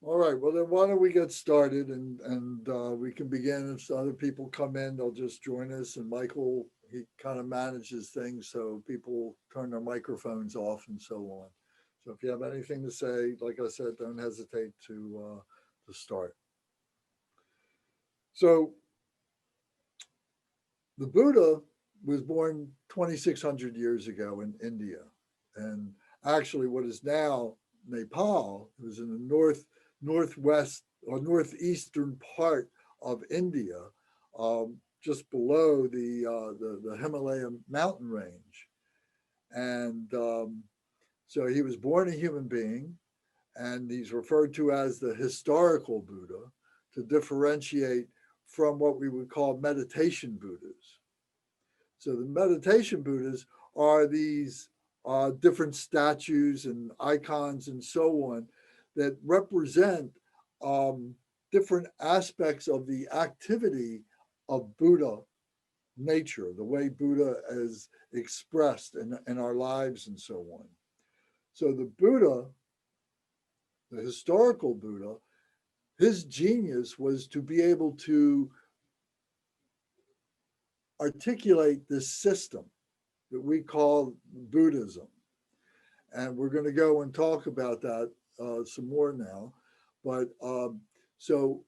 All right, well then why don't we get started and we can begin. If other people come in, they'll just join us. And Michael, he kind of manages things so people turn their microphones off and so on. So if you have anything to say, like I said, don't hesitate to start. So the Buddha was born 2,600 years ago in India, and actually, what is now Nepal, it was in the northwest or northeastern part of India, just below the Himalaya mountain range. And so he was born a human being, and he's referred to as the historical Buddha to differentiate from what we would call meditation Buddhas. So the meditation Buddhas are these different statues and icons and so on that represent um, different aspects of the activity of Buddha nature, the way Buddha is expressed in our lives and so on. So the Buddha, the historical Buddha, his genius was to be able to articulate this system that we call Buddhism. And we're going to go and talk about that some more now. But so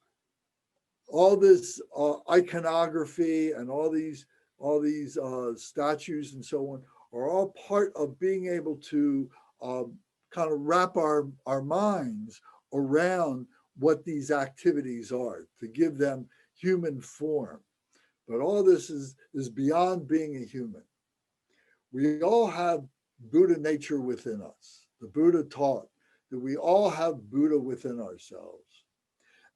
all this iconography and all these statues and so on are all part of being able to kind of wrap our minds around what these activities are, to give them human form. But all this is beyond being a human. We all have Buddha nature within us. The Buddha taught that we all have Buddha within ourselves.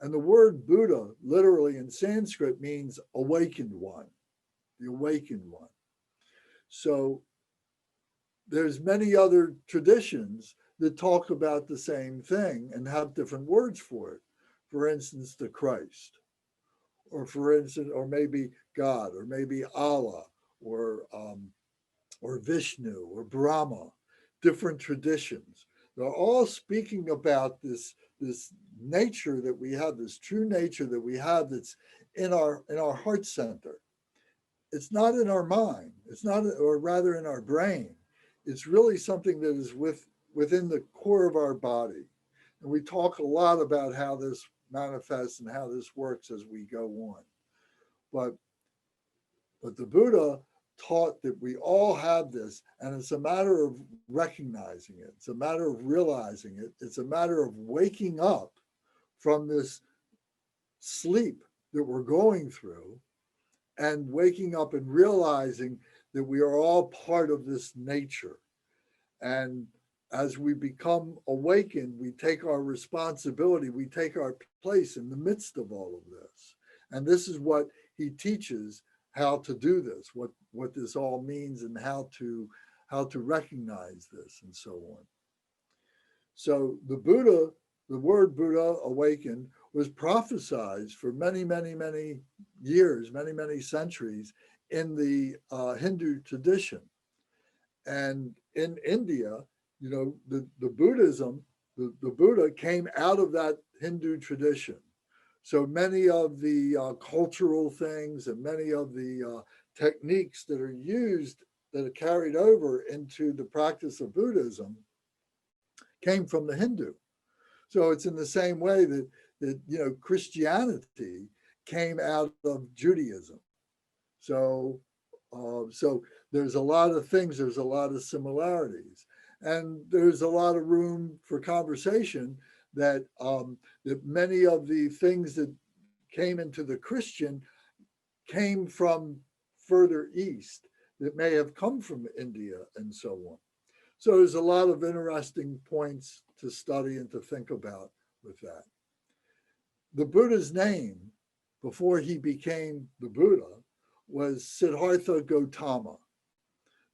And the word Buddha, literally in Sanskrit, means awakened one, the awakened one. So there's many other traditions that talk about the same thing and have different words for it. For instance, the Christ, or for instance, or maybe God, or maybe Allah, or or Vishnu or Brahma, different traditions. They're all speaking about this nature that we have, this true nature that we have that's in our heart center. It's not in our mind. It's not, or rather in our brain. It's really something that is within the core of our body. And we talk a lot about how this manifests and how this works as we go on. But the Buddha taught that we all have this, and it's a matter of recognizing it. It's a matter of realizing it. It's a matter of waking up from this sleep that we're going through and waking up and realizing that we are all part of this nature. And as we become awakened, we take our responsibility, we take our place in the midst of all of this. And this is what he teaches, how to do this, what this all means, and how to recognize this and so on. So the Buddha, the word Buddha, awakened, was prophesied for many, many, many years, many, many centuries in the Hindu tradition. And in India, the Buddhism, the Buddha came out of that Hindu tradition. So many of the cultural things and many of the techniques that are used, that are carried over into the practice of Buddhism, came from the Hindu. So it's in the same way that Christianity came out of Judaism. So so there's a lot of things, there's a lot of similarities, and there's a lot of room for conversation that many of the things that came into the Christian came from further east, that may have come from India and so on. So there's a lot of interesting points to study and to think about with that. The Buddha's name, before he became the Buddha, was Siddhartha Gautama.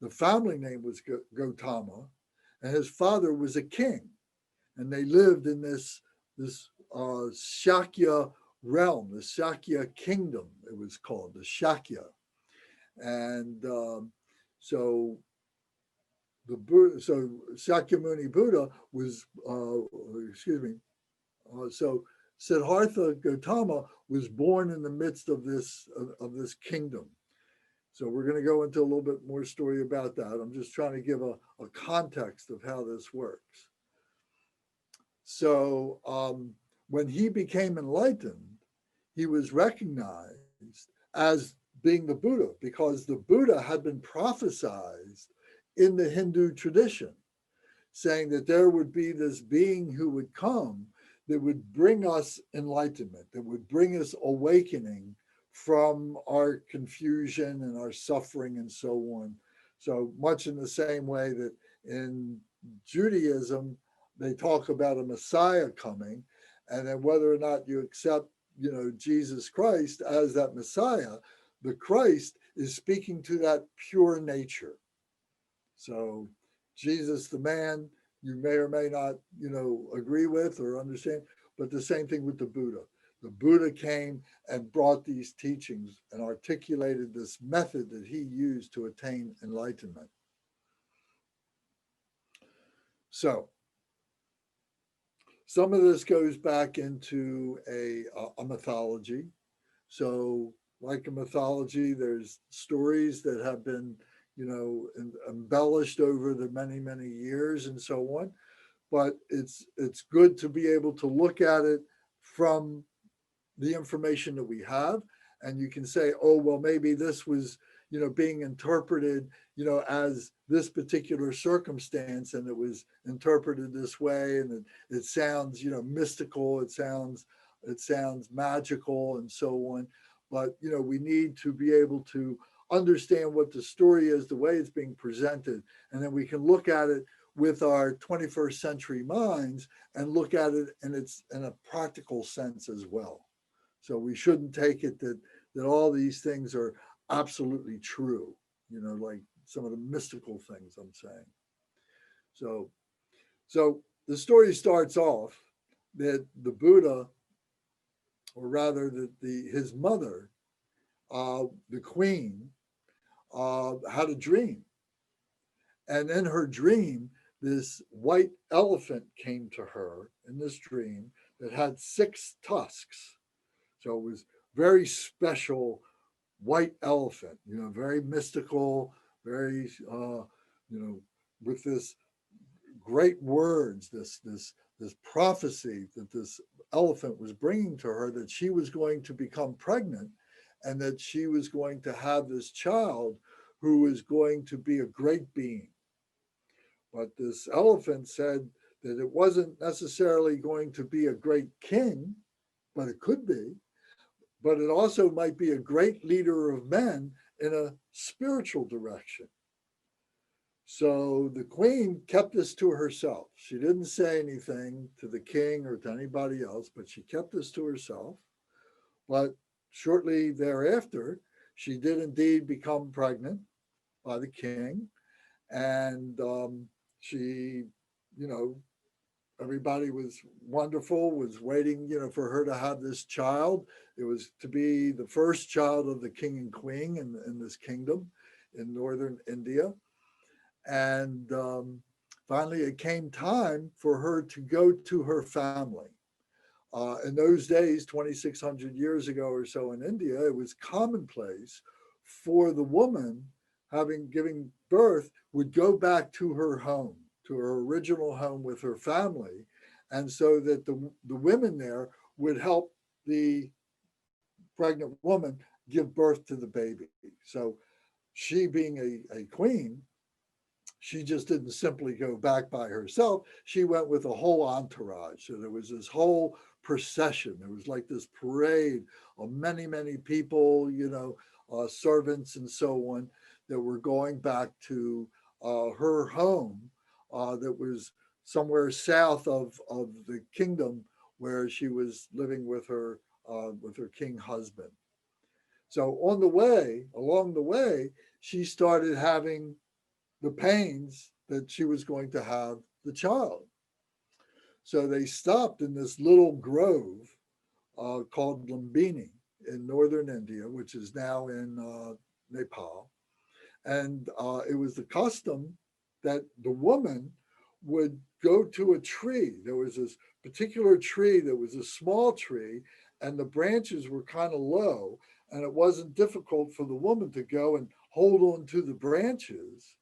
The family name was Gautama, and his father was a king. And they lived in this Shakya realm, the Shakya kingdom, it was called, the Shakya. And so so Shakyamuni Buddha was, So Siddhartha Gautama was born in the midst of this kingdom. So we're going to go into a little bit more story about that. I'm just trying to give a context of how this works. So when he became enlightened, he was recognized as being the Buddha because the Buddha had been prophesized in the Hindu tradition, saying that there would be this being who would come that would bring us enlightenment, that would bring us awakening from our confusion and our suffering and so on. So much in the same way that in Judaism, they talk about a Messiah coming, and then whether or not you accept, Jesus Christ as that Messiah, the Christ is speaking to that pure nature. So Jesus, the man, you may or may not, agree with or understand, but the same thing with the Buddha. The Buddha came and brought these teachings and articulated this method that he used to attain enlightenment. So some of this goes back into a mythology. So like a mythology, there's stories that have been, embellished over the many, many years and so on. But it's good to be able to look at it from the information that we have. And you can say, oh, well, maybe this was, being interpreted, as this particular circumstance, and it was interpreted this way, and it sounds, mystical, it sounds magical and so on. But, we need to be able to understand what the story is, the way it's being presented, and then we can look at it with our 21st century minds and look at it in a practical sense as well. So we shouldn't take it that all these things are absolutely true, like some of the mystical things I'm saying. So the story starts off that the Buddha, or rather that his mother, the queen, had a dream. And in her dream, this white elephant came to her in this dream that had 6 tusks. So it was very special white elephant, very mystical, very, with this great words, this prophecy that this elephant was bringing to her, that she was going to become pregnant and that she was going to have this child who was going to be a great being. But this elephant said that it wasn't necessarily going to be a great king, but it could be. But it also might be a great leader of men in a spiritual direction. So the queen kept this to herself. She didn't say anything to the king or to anybody else, but she kept this to herself. But shortly thereafter, she did indeed become pregnant by the king. And she, everybody was wonderful, was waiting, for her to have this child. It was to be the first child of the king and queen in this kingdom in northern India. And finally, it came time for her to go to her family. In those days, 2,600 years ago or so in India, it was commonplace for the woman having giving birth would go back to her home, to her original home with her family. And so that the women there would help the pregnant woman give birth to the baby. So she being a queen, she just didn't simply go back by herself. She went with a whole entourage. So there was this whole procession. There was like this parade of many, many people, servants and so on, that were going back to her home that was somewhere south of the kingdom where she was living with her king husband. So along the way, she started having the pains that she was going to have the child. So they stopped in this little grove called Lumbini in northern India, which is now in Nepal. And it was the custom that the woman would go to a tree. There was this particular tree that was a small tree, and the branches were kind of low, and it wasn't difficult for the woman to go and hold on to the branches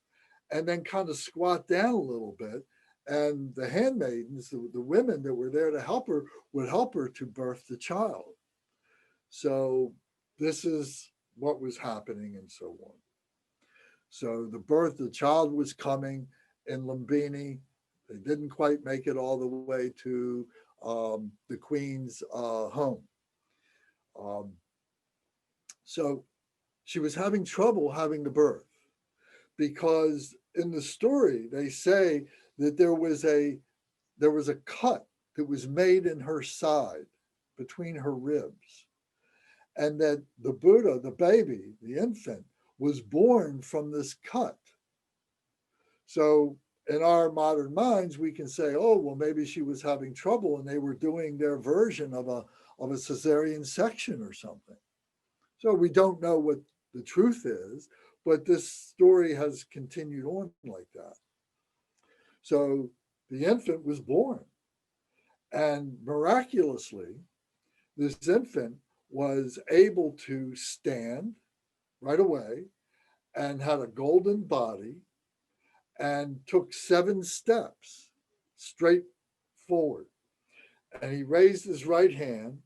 and then kind of squat down a little bit. And the handmaidens, the women that were there to help her, would help her to birth the child. So this is what was happening and so on. So the child was coming in Lumbini. They didn't quite make it all the way to the Queen's home. So she was having trouble having the birth because in the story they say that there was a cut that was made in her side between her ribs, and that the Buddha, the baby, the infant, was born from this cut. So in our modern minds, we can say, oh, well, maybe she was having trouble and they were doing their version of a cesarean section or something. So we don't know what the truth is, but this story has continued on like that. So the infant was born, and miraculously, this infant was able to stand right away and had a golden body and took 7 steps straight forward. And he raised his right hand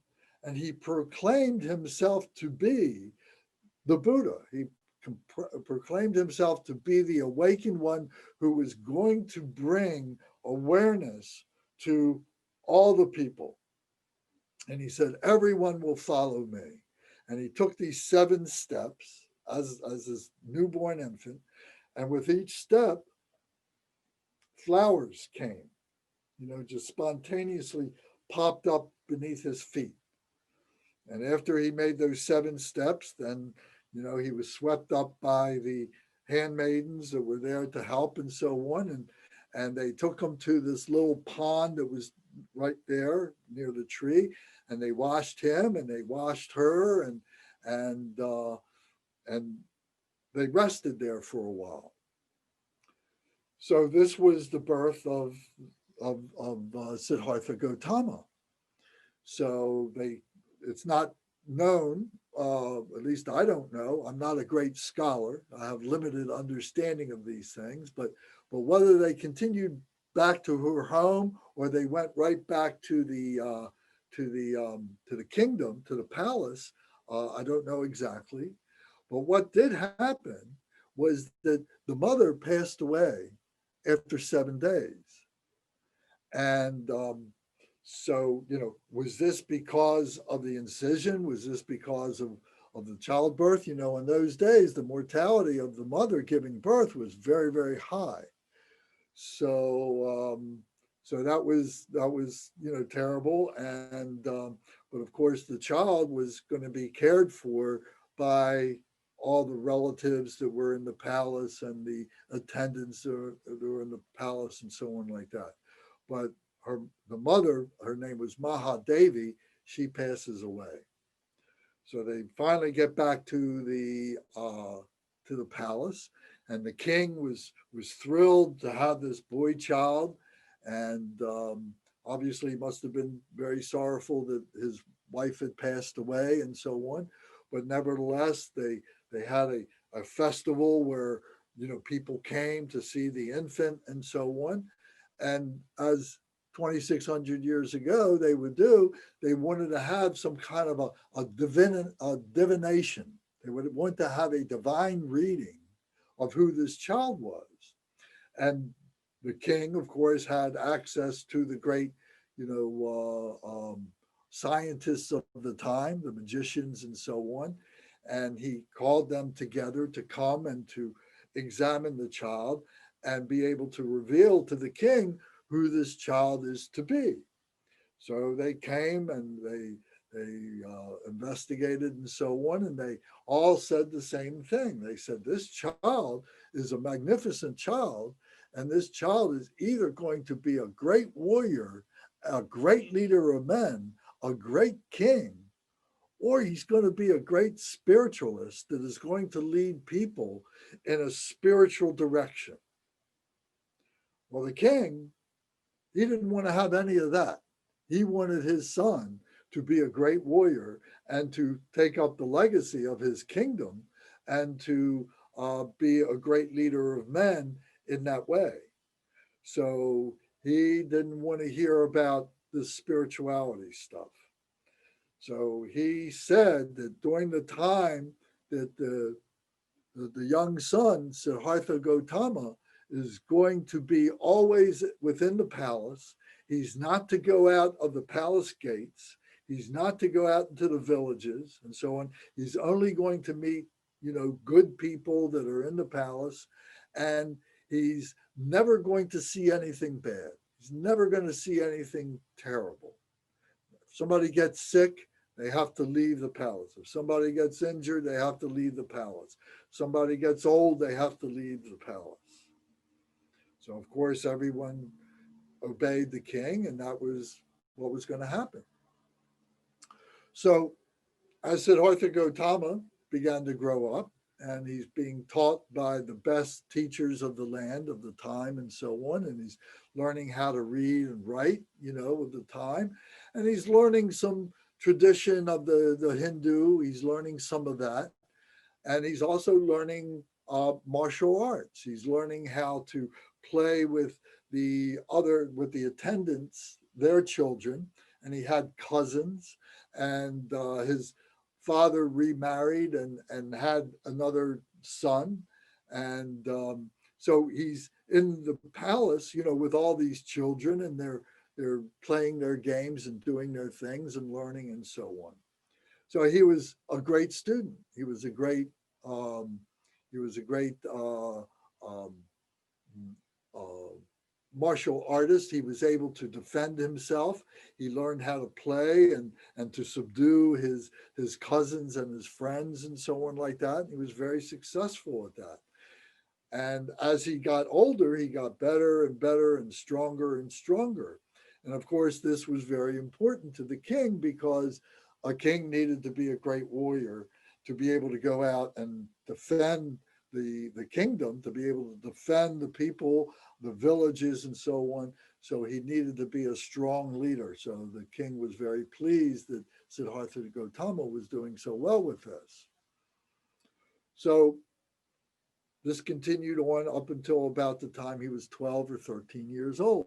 and he proclaimed himself to be the Buddha. He proclaimed himself to be the awakened one who was going to bring awareness to all the people. And he said, everyone will follow me. And he took these 7 steps as this newborn infant. And with each step, flowers came, just spontaneously popped up beneath his feet. And after he made those 7 steps, then, he was swept up by the handmaidens that were there to help and so on. And they took him to this little pond that was right there near the tree. And they washed him and they washed her and they rested there for a while. So this was the birth of Siddhartha Gautama. So it's not known, at least I don't know. I'm not a great scholar. I have limited understanding of these things, but whether they continued back to her home or they went right back to the kingdom, to the palace, I don't know exactly. But what did happen was that the mother passed away after 7 days. And so, was this because of the incision? Was this because of the childbirth? In those days, the mortality of the mother giving birth was very, very high. So, so that was terrible. And but of course, the child was going to be cared for by all the relatives that were in the palace and the attendants that were in the palace and so on like that. But the mother, her name was Mahadevi, she passes away. So they finally get back to the palace, and the king was thrilled to have this boy child, and obviously he must have been very sorrowful that his wife had passed away and so on. But nevertheless, they had a festival where people came to see the infant and so on. And as 2,600 years ago they would do, they wanted to have some kind of a divination. They would want to have a divine reading of who this child was. And the king, of course, had access to the great, scientists of the time, the magicians and so on. And he called them together to come and to examine the child and be able to reveal to the king who this child is to be. So they came and they investigated and so on, and they all said the same thing. They said, this child is a magnificent child, and this child is either going to be a great warrior, a great leader of men, a great king, or he's going to be a great spiritualist that is going to lead people in a spiritual direction. Well, the king, he didn't want to have any of that. He wanted his son to be a great warrior and to take up the legacy of his kingdom and to be a great leader of men in that way. So he didn't want to hear about the spirituality stuff. So he said that during the time that the young son, Siddhartha Gautama, is going to be always within the palace. He's not to go out of the palace gates. He's not to go out into the villages and so on. He's only going to meet, good people that are in the palace. And he's never going to see anything bad. He's never going to see anything terrible. If somebody gets sick, they have to leave the palace. If somebody gets injured, they have to leave the palace. Somebody gets old, they have to leave the palace. So, of course, everyone obeyed the king, and that was what was going to happen. So, as Siddhartha Gautama began to grow up, and he's being taught by the best teachers of the land of the time and so on, and he's learning how to read and write, of the time, and he's learning some tradition of the Hindu. He's learning some of that. And he's also learning martial arts. He's learning how to play with the attendants, their children. And he had cousins, and his father remarried and had another son. And so he's in the palace, with all these children, and they're playing their games and doing their things and learning and so on. So he was a great student. He was a great um, um, martial artist. He was able to defend himself. He learned how to play and to subdue his cousins and his friends and so on like that. He was very successful at that. And as he got older, he got better and better and stronger and stronger. And of course, this was very important to the king because a king needed to be a great warrior to be able to go out and defend the kingdom, to be able to defend the people, the villages, and so on. So he needed to be a strong leader. So the king was very pleased that Siddhartha Gautama was doing so well with this. So this continued on up until about the time he was 12 or 13 years old.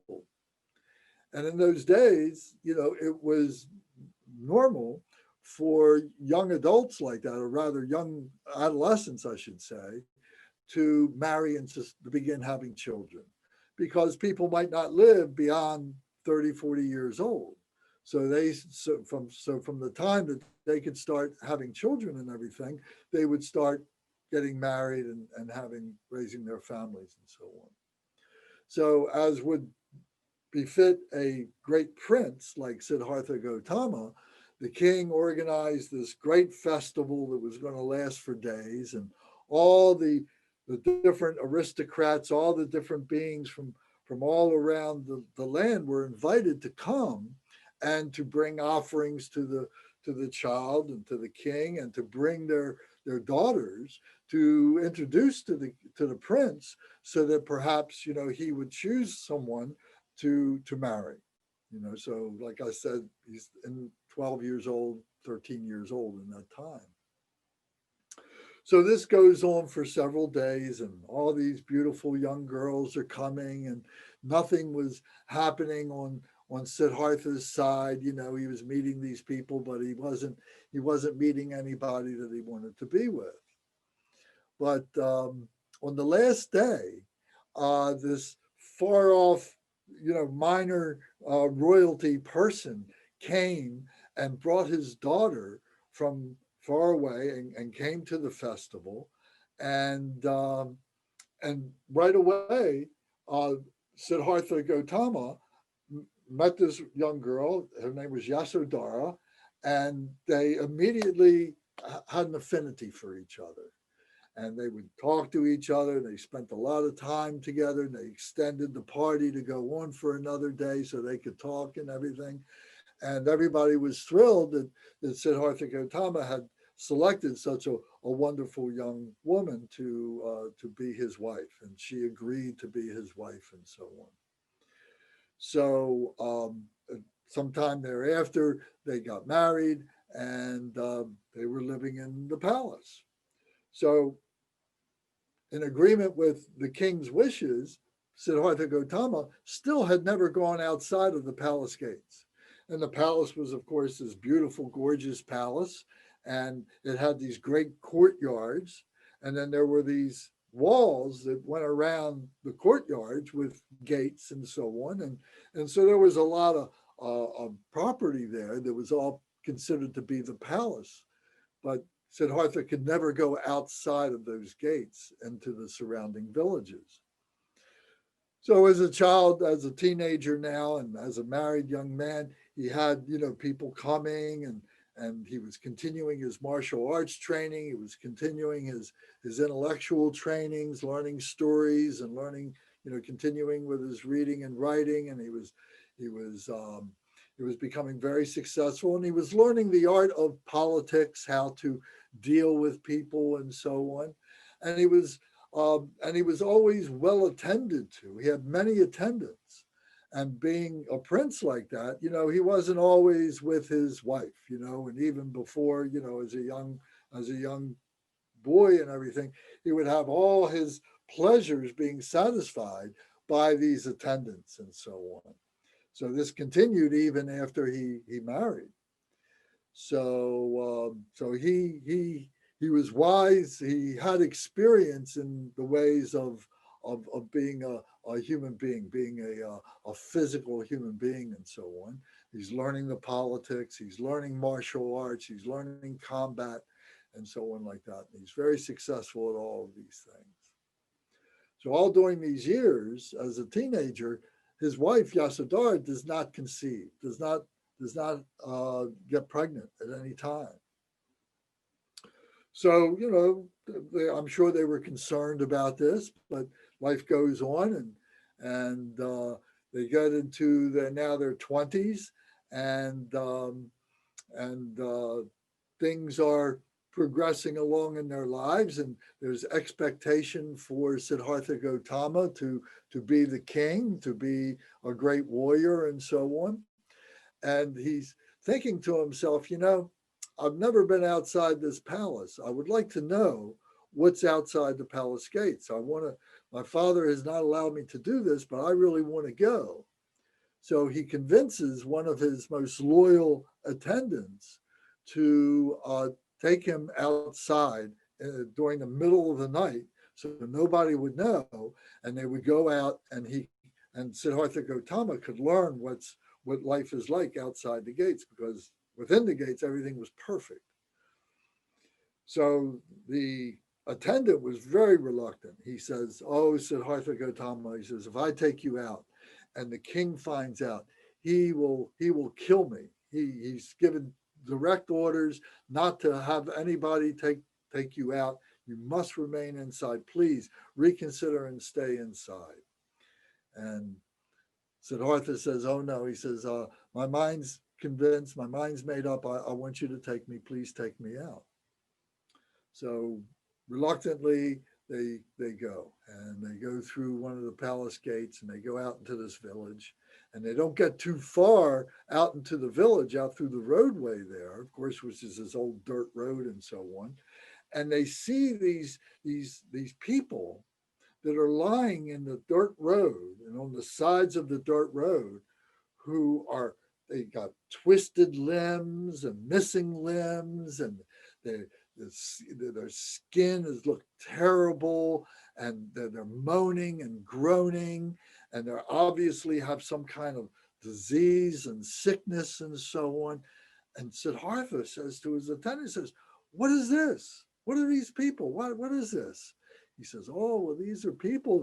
And in those days, it was normal for young adults like that, or rather young adolescents, I should say, to marry and to begin having children, because people might not live beyond 30, 40 years old. So from the time that they could start having children and everything, they would start getting married and raising their families and so on. So as would befit a great prince like Siddhartha Gautama, the king organized this great festival that was going to last for days, and all the different aristocrats, all the different beings from all around the land were invited to come and to bring offerings to the child and to the king, and to bring their daughters to introduce to the prince, so that perhaps he would choose someone to marry. So like I said, he's 12 years old, 13 years old in that time. So this goes on for several days, and all these beautiful young girls are coming, and nothing was happening on Siddhartha's side. He was meeting these people, but he wasn't meeting anybody that he wanted to be with. But on the last day, this far off, minor royalty person came and brought his daughter from far away and came to the festival, and right away, Siddhartha Gautama met this young girl. Her name was Yasodhara, and they immediately had an affinity for each other. And they would talk to each other. They spent a lot of time together, and they extended the party to go on for another day so they could talk and everything. And everybody was thrilled that Siddhartha Gautama had selected such a wonderful young woman to be his wife, and she agreed to be his wife and so on. So sometime thereafter, they got married, and they were living in the palace. So in agreement with the king's wishes, Siddhartha Gautama still had never gone outside of the palace gates. And the palace was, of course, this beautiful, gorgeous palace. And it had these great courtyards. And then there were these walls that went around the courtyards with gates and so on. And so there was a lot of property there that was all considered to be the palace. But Siddhartha could never go outside of those gates into the surrounding villages. So as a child, as a teenager now, and as a married young man, he had, people coming, and he was continuing his martial arts training. He was continuing his intellectual trainings, learning stories and learning, continuing with his reading and writing. And he was becoming very successful, and he was learning the art of politics, how to deal with people and so on. And he was always well attended to. He had many attendants. And being a prince like that, he wasn't always with his wife, and even before, as a young boy and everything, he would have all his pleasures being satisfied by these attendants and so on. So this continued even after he married. So he was wise. He had experience in the ways of being a human being, being a physical human being, and so on. He's learning the politics. He's learning martial arts. He's learning combat, and so on like that. And he's very successful at all of these things. So all during these years, as a teenager, his wife Yasodhara does not conceive, does not get pregnant at any time. So, I'm sure they were concerned about this, but life goes on, and they get into their 20s, and things are progressing along in their lives, and there's expectation for Siddhartha Gautama to be the king, to be a great warrior, and so on. And he's thinking to himself, I've never been outside this palace. I would like to know what's outside the palace gates. My father has not allowed me to do this, but I really want to go. So he convinces one of his most loyal attendants to take him outside during the middle of the night, so nobody would know, and they would go out, and Siddhartha Gautama could learn what life is like outside the gates, because within the gates everything was perfect. So the attendant was very reluctant. He says, "Oh, Siddhartha Gautama," he says, "if I take you out and the king finds out, he will kill me. He's given direct orders not to have anybody take you out. You must remain inside. Please reconsider and stay inside." And Siddhartha says, "Oh no," he says, "my mind's convinced, my mind's made up. I want you to take me. Please take me out." So reluctantly, they go, and they go through one of the palace gates, and they go out into this village, and they don't get too far out into the village, out through the roadway there, of course, which is this old dirt road and so on. And they see these people that are lying in the dirt road and on the sides of the dirt road, they got twisted limbs and missing limbs, and their skin has looked terrible, and they're moaning and groaning, and they obviously have some kind of disease and sickness and so on. And Siddhartha says to his attendant, says, "What is this? What are these people? What is this?" He says, "Oh, well, these are people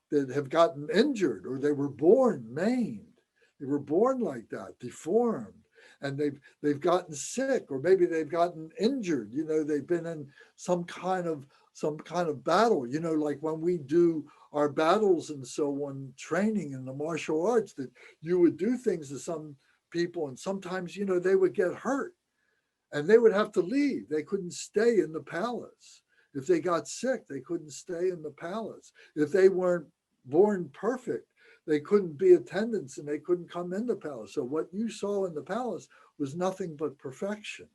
that have gotten injured, or they were born maimed. They were born like that, deformed, and they've gotten sick, or maybe they've gotten injured. They've been in some kind of battle. Like when we do our battles and so on, training in the martial arts, that you would do things to some people, and sometimes they would get hurt, and they would have to leave. They couldn't stay in the palace. If they got sick, they couldn't stay in the palace. If they weren't born perfect, they couldn't be attendants and they couldn't come in the palace. So what you saw in the palace was nothing but perfection.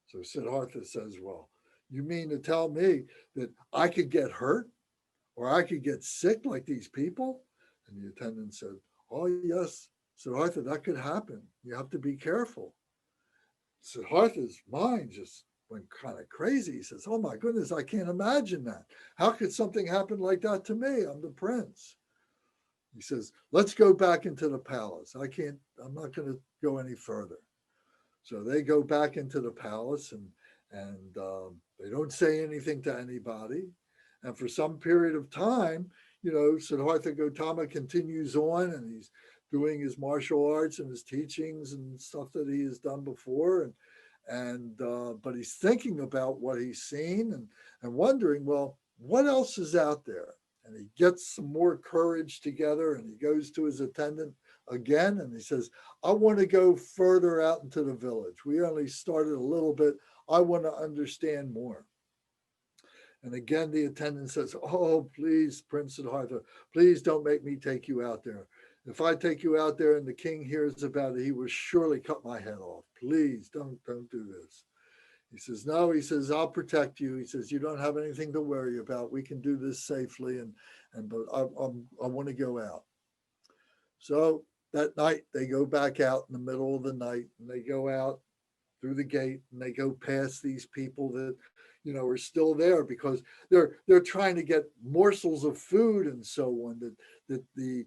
So Siddhartha says, well, you mean to tell me that I could get hurt or I could get sick like these people? And the attendant said, oh, yes, Siddhartha, that could happen. You have to be careful. Siddhartha's mind just went kind of crazy. He says, oh my goodness, I can't imagine that. How could something happen like that to me? I'm the prince. He says, let's go back into the palace. I'm not going to go any further. So they go back into the palace and they don't say anything to anybody. And for some period of time, Siddhartha Gautama continues on and he's doing his martial arts and his teachings and stuff that he has done before. But he's thinking about what he's seen and wondering, well, what else is out there? And he gets some more courage together and he goes to his attendant again and he says, I want to go further out into the village. We only started a little bit. I want to understand more. And again, the attendant says, oh, please, Prince Siddhartha, please don't make me take you out there. If I take you out there and the king hears about it, he will surely cut my head off. Please don't do this. He says, no, he says, I'll protect you. He says, you don't have anything to worry about. We can do this safely. But I want to go out. So that night they go back out in the middle of the night and they go out through the gate and they go past these people that, are still there because they're trying to get morsels of food and so on that the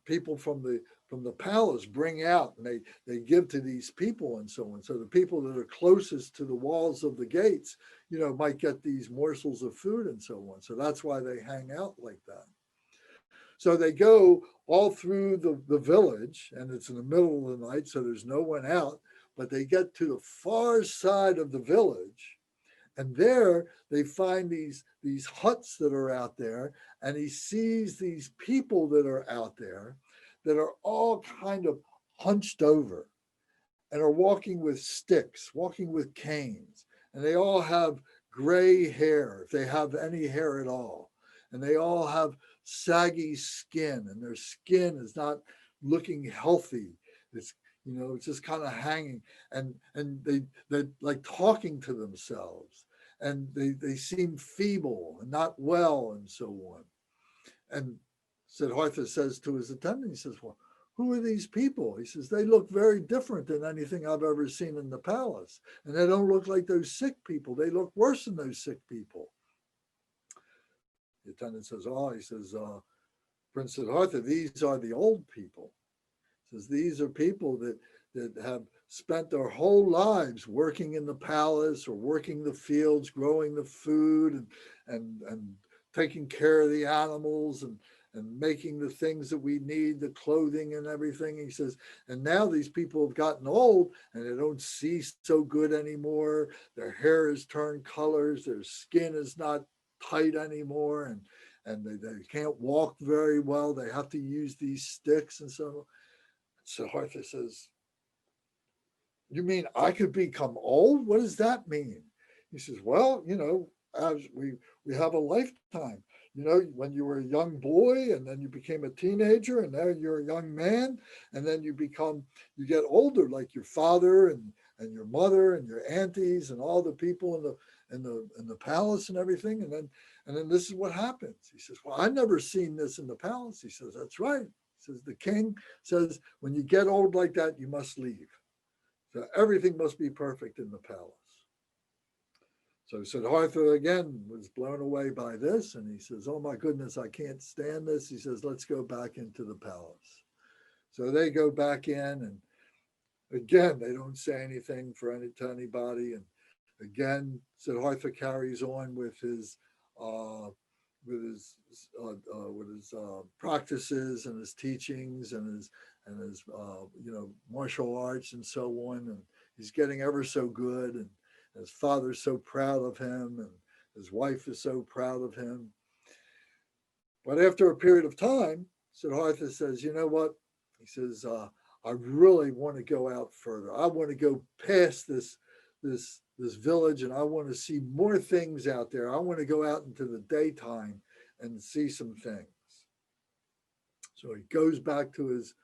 people from the palace bring out and they give to these people and so on. So the people that are closest to the walls of the gates, might get these morsels of food and so on. So that's why they hang out like that. So they go all through the village and it's in the middle of the night, so there's no one out, but they get to the far side of the village. And there they find these huts that are out there, and he sees these people that are out there that are all kind of hunched over and are walking with sticks, walking with canes. And they all have gray hair, if they have any hair at all. And they all have saggy skin, and their skin is not looking healthy. It's just kind of hanging, and they're like talking to themselves. And they seem feeble and not well and so on. And Siddhartha says to his attendant, he says, well, who are these people? He says, they look very different than anything I've ever seen in the palace. And they don't look like those sick people. They look worse than those sick people. The attendant says, he says, Prince Siddhartha, these are the old people. He says, these are people that have spent their whole lives working in the palace or working the fields, growing the food and taking care of the animals and making the things that we need, the clothing and everything. He says, and now these people have gotten old and they don't see so good anymore. Their hair has turned colors. Their skin is not tight anymore. And they can't walk very well. They have to use these sticks and so. Siddhartha says, you mean I could become old? What does that mean? He says, well, as we have a lifetime. When you were a young boy and then you became a teenager and now you're a young man and then you get older like your father and your mother and your aunties and all the people in the palace and everything. And then this is what happens. He says, well, I've never seen this in the palace. He says, that's right. He says, the king says, when you get old like that, you must leave. So everything must be perfect in the palace. So Siddhartha again was blown away by this. And he says, oh my goodness, I can't stand this. He says, let's go back into the palace. So they go back in and again, they don't say anything to anybody. And again, Siddhartha carries on with his practices and his teachings and his martial arts and so on. And he's getting ever so good. And his father's so proud of him and his wife is so proud of him. But after a period of time, Siddhartha says, you know what? He says, I really want to go out further. I want to go past this village and I want to see more things out there. I want to go out into the daytime and see some things. So he goes back to his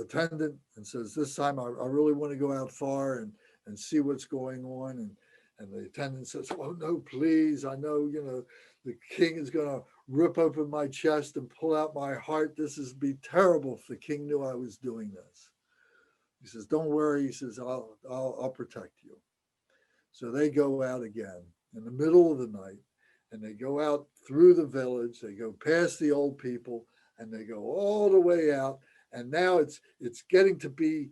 attendant and says, this time I really want to go out far and see what's going on. And the attendant says, oh, no, please. I know, the king is going to rip open my chest and pull out my heart. This is be terrible if the king knew I was doing this. He says, don't worry. He says, I'll protect you. So they go out again in the middle of the night, and they go out through the village. They go past the old people, and they go all the way out. And now it's getting to be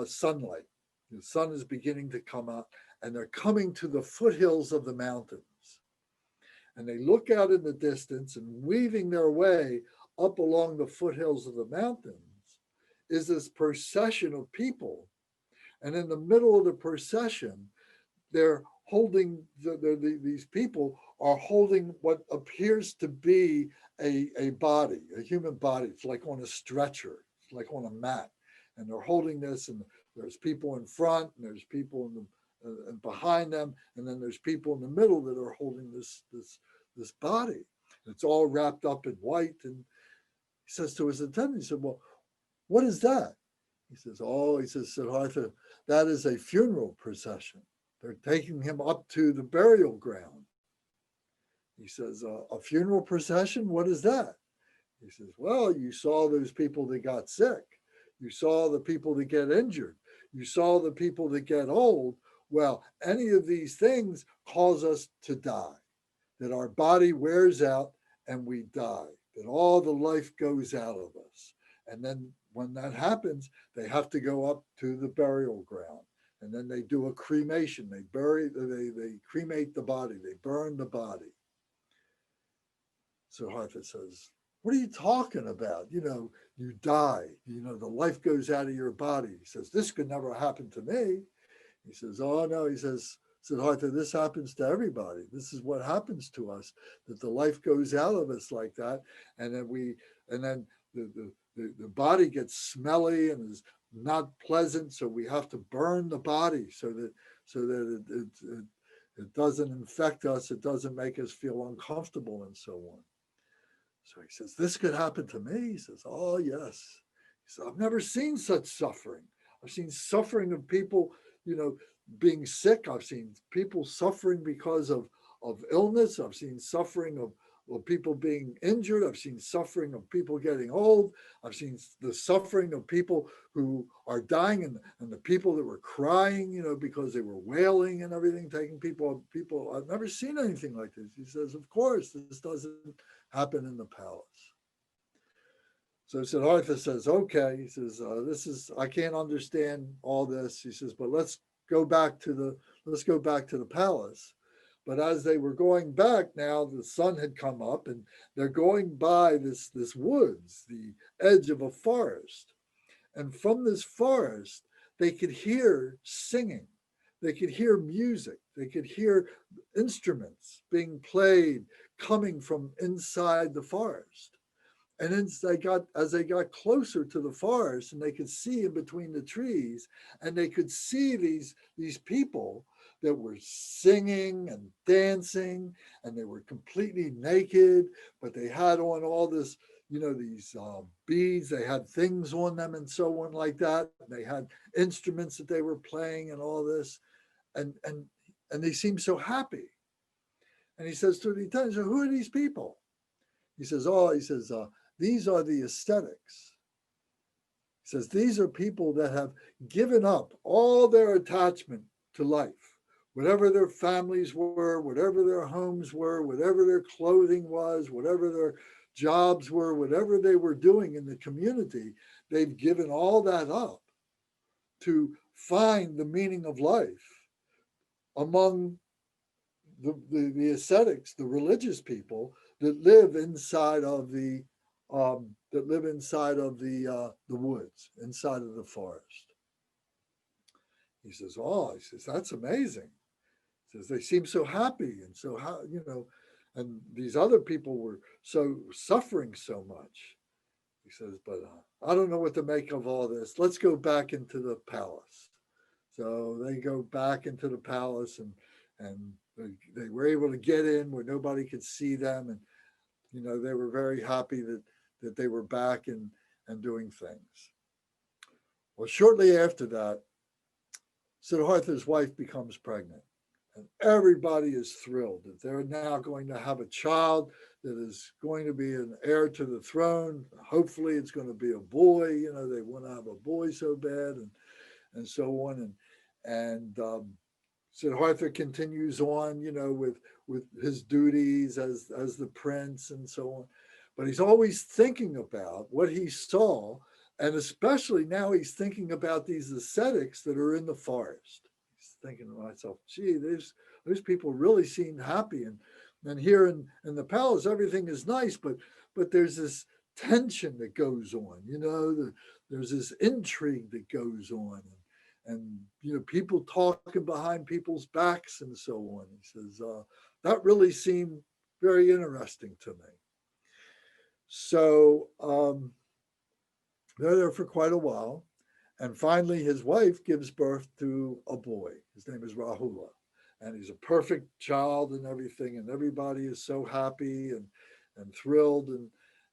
sunlight. The sun is beginning to come out, and they're coming to the foothills of the mountains. And they look out in the distance, and weaving their way up along the foothills of the mountains is this procession of people. And in the middle of the procession, they're holding, these people are holding what appears to be a body, a human body. It's like on a stretcher, it's like on a mat. And they're holding this, and there's people in front, and there's people and behind them, and then there's people in the middle that are holding this body. It's all wrapped up in white. And he says to his attendant, he said, well, what is that? He says, oh, he says, Siddhartha, that is a funeral procession. They're taking him up to the burial ground. He says, a funeral procession? What is that? He says, well, you saw those people that got sick. You saw the people that get injured. You saw the people that get old. Well, any of these things cause us to die, that our body wears out and we die, that all the life goes out of us. And then when that happens, they have to go up to the burial ground. And then they do a cremation. They cremate the body. They burn the body. So Siddhartha says, what are you talking about? You die. The life goes out of your body. He says, this could never happen to me. He says, oh, no. He says, Siddhartha, this happens to everybody. This is what happens to us, that the life goes out of us like that. And then the body gets smelly and is not pleasant. So we have to burn the body so that it doesn't infect us. It doesn't make us feel uncomfortable and so on. So he says, this could happen to me. He says, oh, yes. He says, I've never seen such suffering. I've seen suffering of people, being sick. I've seen people suffering because of illness. I've seen suffering of people being injured. I've seen suffering of people getting old. I've seen the suffering of people who are dying and the people that were crying, because they were wailing and everything, taking people. I've never seen anything like this. He says, of course, this doesn't happen in the palace. So Siddhartha says, okay. He says, I can't understand all this. He says, but let's go back to the palace. But as they were going back now, the sun had come up and they're going by this woods, the edge of a forest. And from this forest, they could hear singing. They could hear music. They could hear instruments being played coming from inside the forest. And as they got closer to the forest, and they could see in between the trees, and they could see these people that were singing and dancing, and they were completely naked, but they had on all this, these beads. They had things on them and so on like that. They had instruments that they were playing and all this, and they seemed so happy. And he says to the attendant, so who are these people? He says, these are the ascetics. He says, these are people that have given up all their attachment to life, whatever their families were, whatever their homes were, whatever their clothing was, whatever their jobs were, whatever they were doing in the community, they've given all that up to find the meaning of life among the ascetics, the religious people that live inside of the woods, inside of the forest. He says, that's amazing. He says, they seem so happy and so and these other people were so suffering so much. He says, but I don't know what to make of all this. Let's go back into the palace. So they go back into the palace, and they were able to get in where nobody could see them. And, they were very happy that that they were back and doing things. Well, shortly after that, Siddhartha's wife becomes pregnant. And everybody is thrilled that they're now going to have a child that is going to be an heir to the throne. Hopefully it's going to be a boy. You know, they want to have a boy so bad, and so on. And Siddhartha continues on, you know, with his duties as the prince and so on. But he's always thinking about what he saw. And especially now he's thinking about these ascetics that are in the forest. He's thinking to myself, gee, those people really seem happy. And here in the palace, everything is nice, but there's this tension that goes on, you know, there's this intrigue that goes on. And you know, people talking behind people's backs and so on. He says, that really seemed very interesting to me. So, they're there for quite a while. And finally, his wife gives birth to a boy. His name is Rahula. And he's a perfect child and everything. And everybody is so happy and thrilled.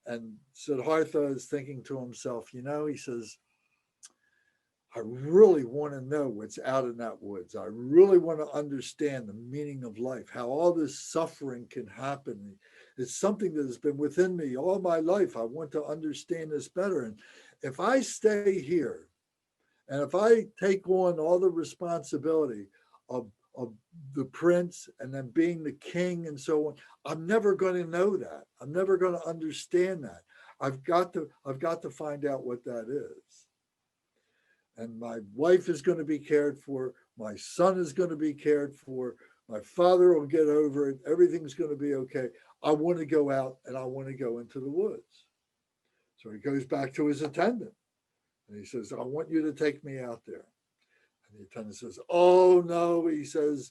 And Siddhartha is thinking to himself, you know, he says, I really want to know what's out in that woods. I really want to understand the meaning of life, how all this suffering can happen. It's something that has been within me all my life. I want to understand this better. And if I stay here and if I take on all the responsibility of the prince and then being the king and so on, I'm never going to know that. I'm never going to understand that. I've got to find out what that is. And my wife is going to be cared for. My son is going to be cared for. My father will get over it. Everything's going to be okay. I want to go out and I want to go into the woods. So he goes back to his attendant and he says, I want you to take me out there. And the attendant says, oh no, he says,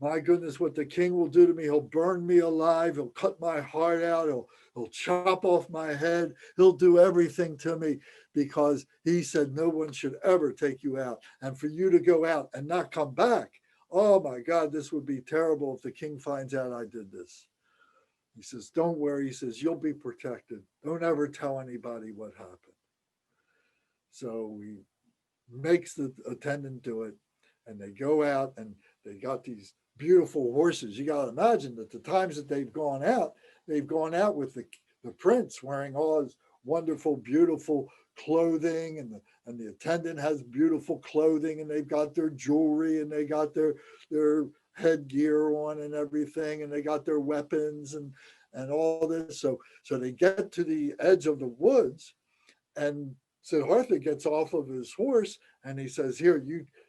my goodness, what the king will do to me, he'll burn me alive. He'll cut my heart out. He'll chop off my head. He'll do everything to me because he said no one should ever take you out. And for you to go out and not come back, oh my God, this would be terrible if the king finds out I did this. He says, don't worry. He says, you'll be protected. Don't ever tell anybody what happened. So he makes the attendant do it. And they go out and they got these beautiful horses. You got to imagine that the times that they've gone out with the prince wearing all his wonderful, beautiful clothing, and the attendant has beautiful clothing, and they've got their jewelry, and they got their headgear on and everything, and they got their weapons and all this. So they get to the edge of the woods, and Siddhartha gets off of his horse, and he says, here,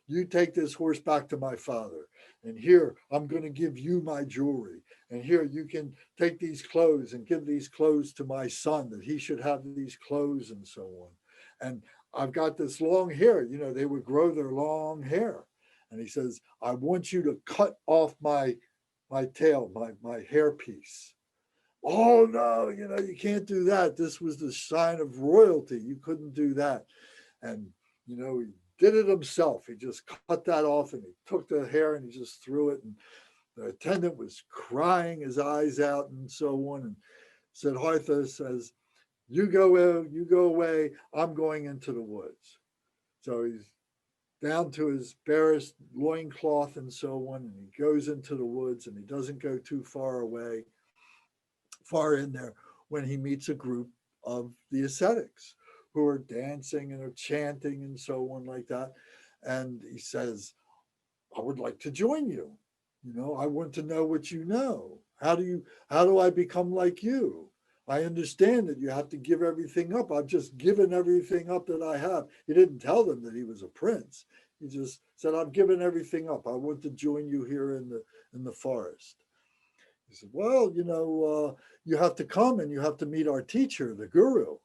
you take this horse back to my father. And here, I'm going to give you my jewelry. And here, you can take these clothes and give these clothes to my son, that he should have these clothes and so on. And I've got this long hair. You know, they would grow their long hair. And he says, I want you to cut off my tail, my hair piece. Oh, no, you know, you can't do that. This was the sign of royalty. You couldn't do that. And, you know, he did it himself. He just cut that off and he took the hair and he just threw it. And the attendant was crying his eyes out and so on. And Siddhartha says, you go away. I'm going into the woods. So he's down to his barest loincloth and so on. And he goes into the woods and he doesn't go too far in there when he meets a group of the ascetics who are dancing and are chanting and so on like that. And he says, I would like to join you. You know, I want to know what you know. How do I become like you? I understand that you have to give everything up. I've just given everything up that I have. He didn't tell them that he was a prince. He just said, I've given everything up. I want to join you here in the forest. He said, well, you know, you have to come and you have to meet our teacher, the guru,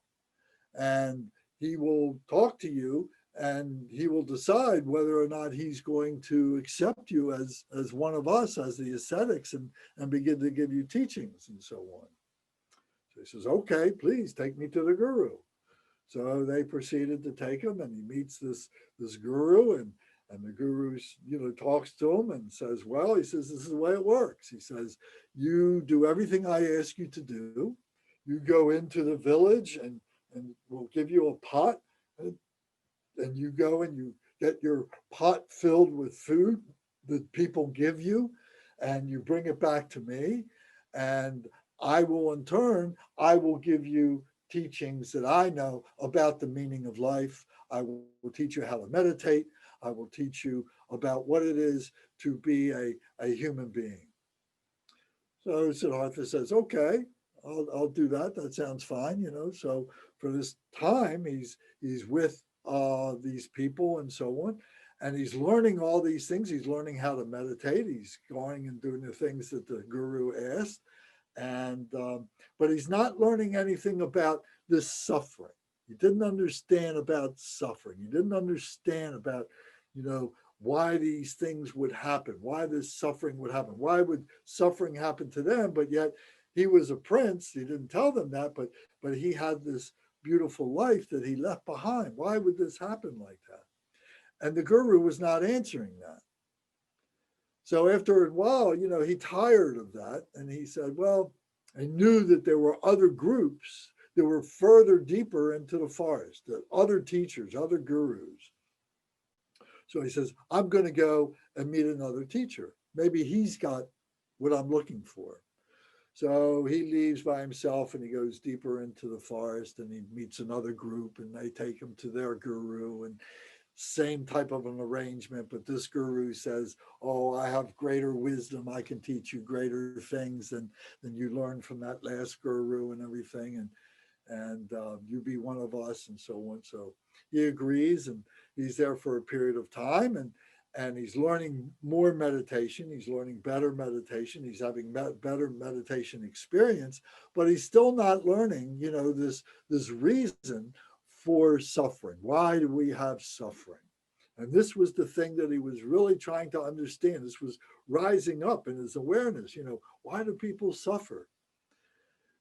and he will talk to you and he will decide whether or not he's going to accept you as one of us, as the ascetics, and begin to give you teachings and so on. So he says, okay, please take me to the guru. So they proceeded to take him, and he meets this guru, and the guru, you know, talks to him and says, well, he says, this is the way it works. He says, you do everything I ask you to do. you go into the village and we'll give you a pot, and you go and you get your pot filled with food that people give you, and you bring it back to me, and I will in turn, I will give you teachings that I know about the meaning of life. I will teach you how to meditate. I will teach you about what it is to be a human being. So Siddhartha says, okay, I'll do that. That sounds fine, you know. So for this time, he's with these people and so on, and he's learning all these things. He's learning how to meditate. He's going and doing the things that the guru asked, and but he's not learning anything about this suffering. He didn't understand about suffering. He didn't understand about, you know, why these things would happen, why this suffering would happen, why would suffering happen to them, but yet he was a prince. He didn't tell them that, but he had this beautiful life that he left behind. Why would this happen like that? And the guru was not answering that. So after a while, you know, he tired of that, and he said, well, I knew that there were other groups that were further deeper into the forest, that other teachers, other gurus. So he says, I'm going to go and meet another teacher. Maybe he's got what I'm looking for. So he leaves by himself and he goes deeper into the forest, and he meets another group, and they take him to their guru, and same type of an arrangement. But this guru says, oh, I have greater wisdom. I can teach you greater things than you learned from that last guru and everything. And you be one of us and so on. So he agrees, and he's there for a period of time, and he's learning more meditation. He's learning better meditation. He's having better meditation experience, but he's still not learning, you know, this reason for suffering. Why do we have suffering? And this was the thing that he was really trying to understand. This was rising up in his awareness, you know, why do people suffer?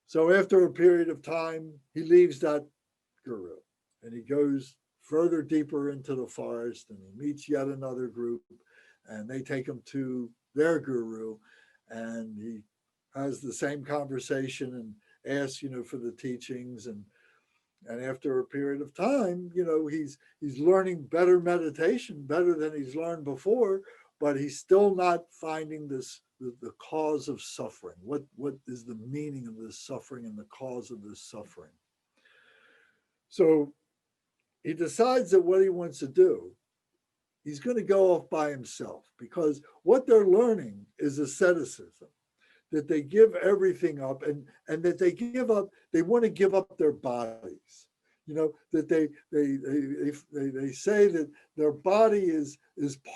So after a period of time, he leaves that guru and he goes further deeper into the forest, and he meets yet another group, and they take him to their guru, and he has the same conversation and asks, you know, for the teachings. And after a period of time, you know, he's learning better meditation, better than he's learned before, but he's still not finding this the cause of suffering. What is the meaning of this suffering and the cause of this suffering? So he decides that what he wants to do, he's going to go off by himself, because what they're learning is asceticism, that they give everything up, and that they want to give up their bodies. You know, that they say that their body is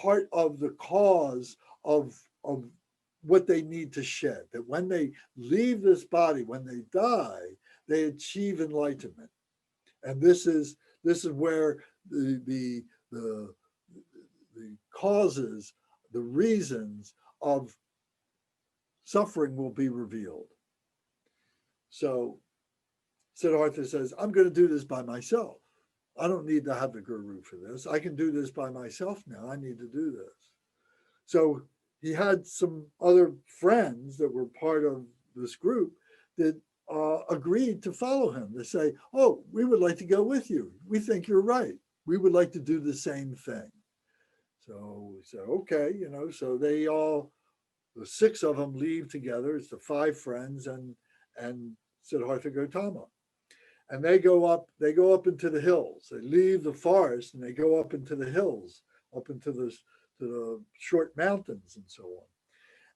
part of the cause of what they need to shed, that when they leave this body, when they die, they achieve enlightenment. And this is where the causes, the reasons of suffering will be revealed. So Siddhartha says, I'm going to do this by myself. I don't need to have the guru for this. I can do this by myself now. I need to do this. So he had some other friends that were part of this group that agreed to follow him. They say, oh, we would like to go with you. We think you're right. We would like to do the same thing. So we said, okay, you know, so they all, the 6 of them leave together. It's the 5 friends and Siddhartha Gautama. And they go up into the hills. They leave the forest and they go up into the hills, up into the short mountains and so on.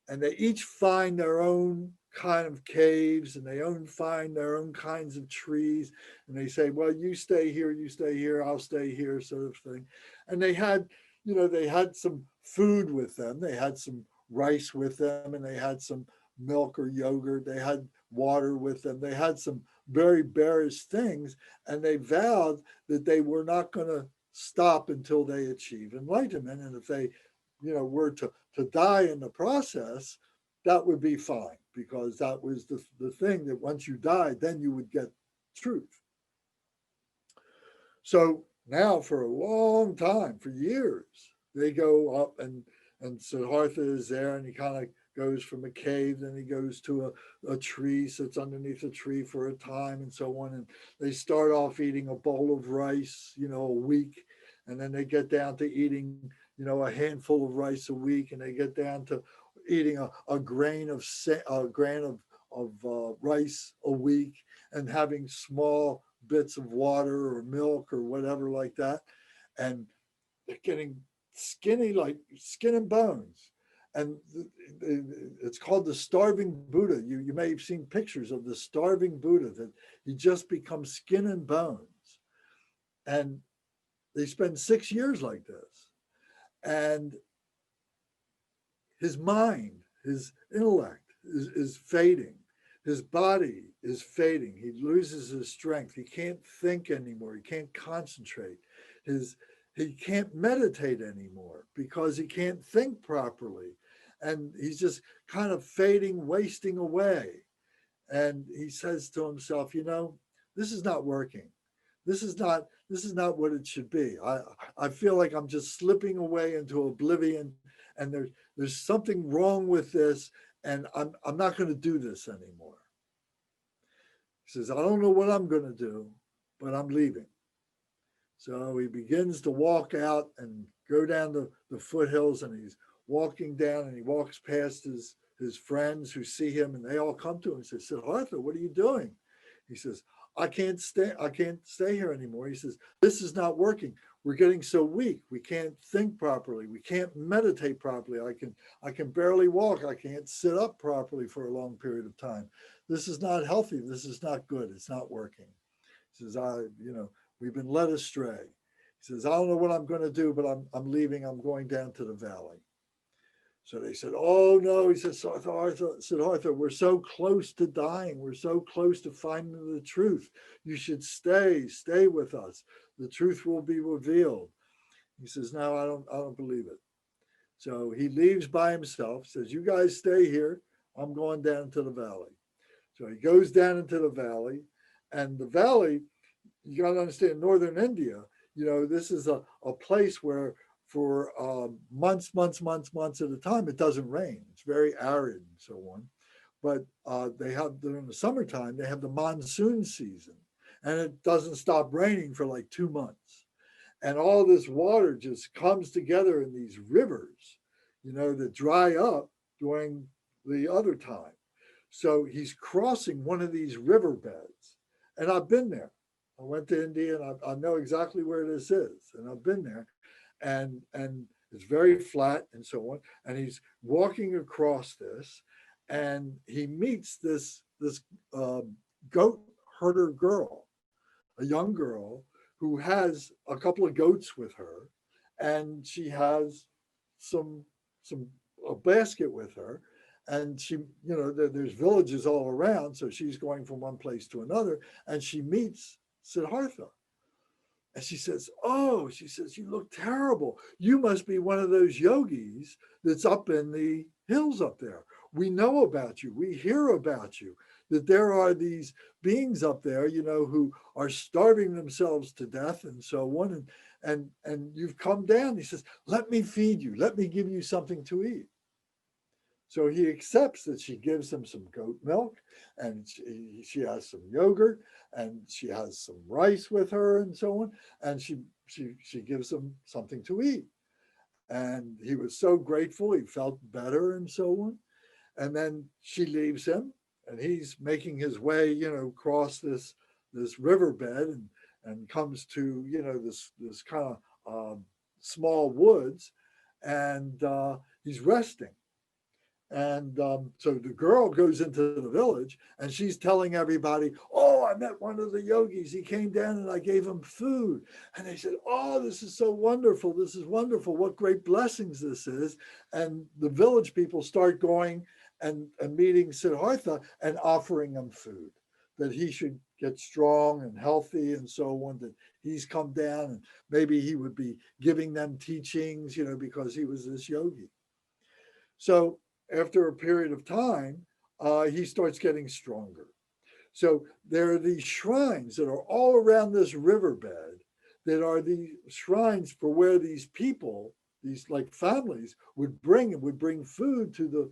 And they each find their own kind of caves, and they find their own kinds of trees. And they say, well, you stay here, I'll stay here, sort of thing. And they had some food with them. They had some rice with them, and they had some milk or yogurt. They had water with them. They had some very various things, and they vowed that they were not going to stop until they achieve enlightenment. And if they, you know, were to die in the process, that would be fine, because that was the thing, that once you died, then you would get truth. So now for a long time, for years, they go up, and Siddhartha is there, and he kind of goes from a cave, then he goes to a tree, sits underneath a tree for a time and so on. And they start off eating a bowl of rice, a week. And then they get down to eating, a handful of rice a week. And they get down to eating a grain of rice a week and having small bits of water or milk or whatever like that. And they're getting skinny, like skin and bones. And it's called the starving Buddha. You may have seen pictures of the starving Buddha, that he just becomes skin and bones. And they spend 6 years like this. And his mind, his intellect is fading. His body is fading. He loses his strength. He can't think anymore. He can't concentrate. He can't meditate anymore because he can't think properly. And he's just kind of fading, wasting away. And he says to himself, this is not working. This is not what it should be. I feel like I'm just slipping away into oblivion, and there's something wrong with this, and I'm not going to do this anymore. He says, I don't know what I'm going to do, but I'm leaving. So he begins to walk out and go down the foothills, and he's walking down, and he walks past his friends who see him, and they all come to him and say, Siddhartha, what are you doing? He says, I can't stay here anymore. He says, this is not working. We're getting so weak. We can't think properly. We can't meditate properly. I can barely walk. I can't sit up properly for a long period of time. This is not healthy. This is not good. It's not working. He says, we've been led astray. He says, I don't know what I'm going to do, but I'm leaving. I'm going down to the valley. So they said, oh no, he says, Siddhartha, we're so close to dying. We're so close to finding the truth. You should stay with us. The truth will be revealed. He says, no, I don't believe it. So he leaves by himself, says, you guys stay here. I'm going down to the valley. So he goes down into the valley, and the valley, you got to understand, northern India, this is a place where for months at a time, it doesn't rain. It's very arid and so on. But they have, during the summertime, they have the monsoon season, and it doesn't stop raining for like 2 months. And all this water just comes together in these rivers, that dry up during the other time. So he's crossing one of these riverbeds. And I've been there. I went to India, and I know exactly where this is. And I've been there. And it's very flat and so on. And he's walking across this, and he meets this goat herder girl, a young girl who has a couple of goats with her, and she has a basket with her, and she, there's villages all around, so she's going from one place to another, and she meets Siddhartha. And she says, you look terrible. You must be one of those yogis that's up in the hills up there. We know about you. We hear about you, that there are these beings up there, who are starving themselves to death and so on. And you've come down. He says, let me feed you. Let me give you something to eat. So he accepts that she gives him some goat milk, and she has some yogurt, and she has some rice with her and so on. And she gives him something to eat. And he was so grateful. He felt better and so on. And then she leaves him, and he's making his way, across this riverbed and comes to, this kind of small woods, and he's resting. And so the girl goes into the village, and she's telling everybody, oh, I met one of the yogis. He came down and I gave him food. And they said, oh, this is so wonderful. This is wonderful. What great blessings this is. And the village people start going and meeting Siddhartha and offering him food, that he should get strong and healthy and so on, that he's come down, and maybe he would be giving them teachings, because he was this yogi. So after a period of time, he starts getting stronger. So there are these shrines that are all around this riverbed, that are the shrines for where these people, these like families, would bring food to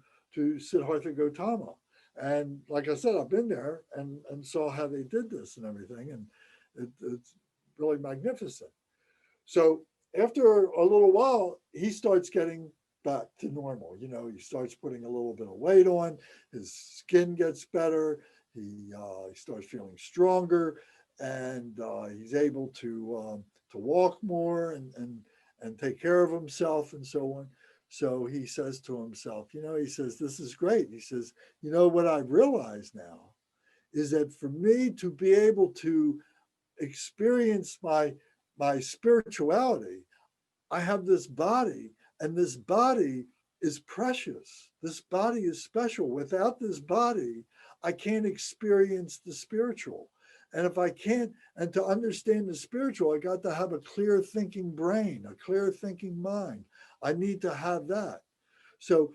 Siddhartha Gautama. And like I said, I've been there and saw how they did this and everything. And it's really magnificent. So after a little while, he starts getting back to normal. You know, he starts putting a little bit of weight on, his skin gets better, he starts feeling stronger, and he's able to walk more and take care of himself and so on. So he says to himself, you know, he says, this is great. He says, you know, what I've realized now is that for me to be able to experience my spirituality, I have this body, and this body is precious. This body is special. Without this body, I can't experience the spiritual. And if I can't, and to understand the spiritual, I got to have a clear thinking brain, a clear thinking mind. I need to have that. So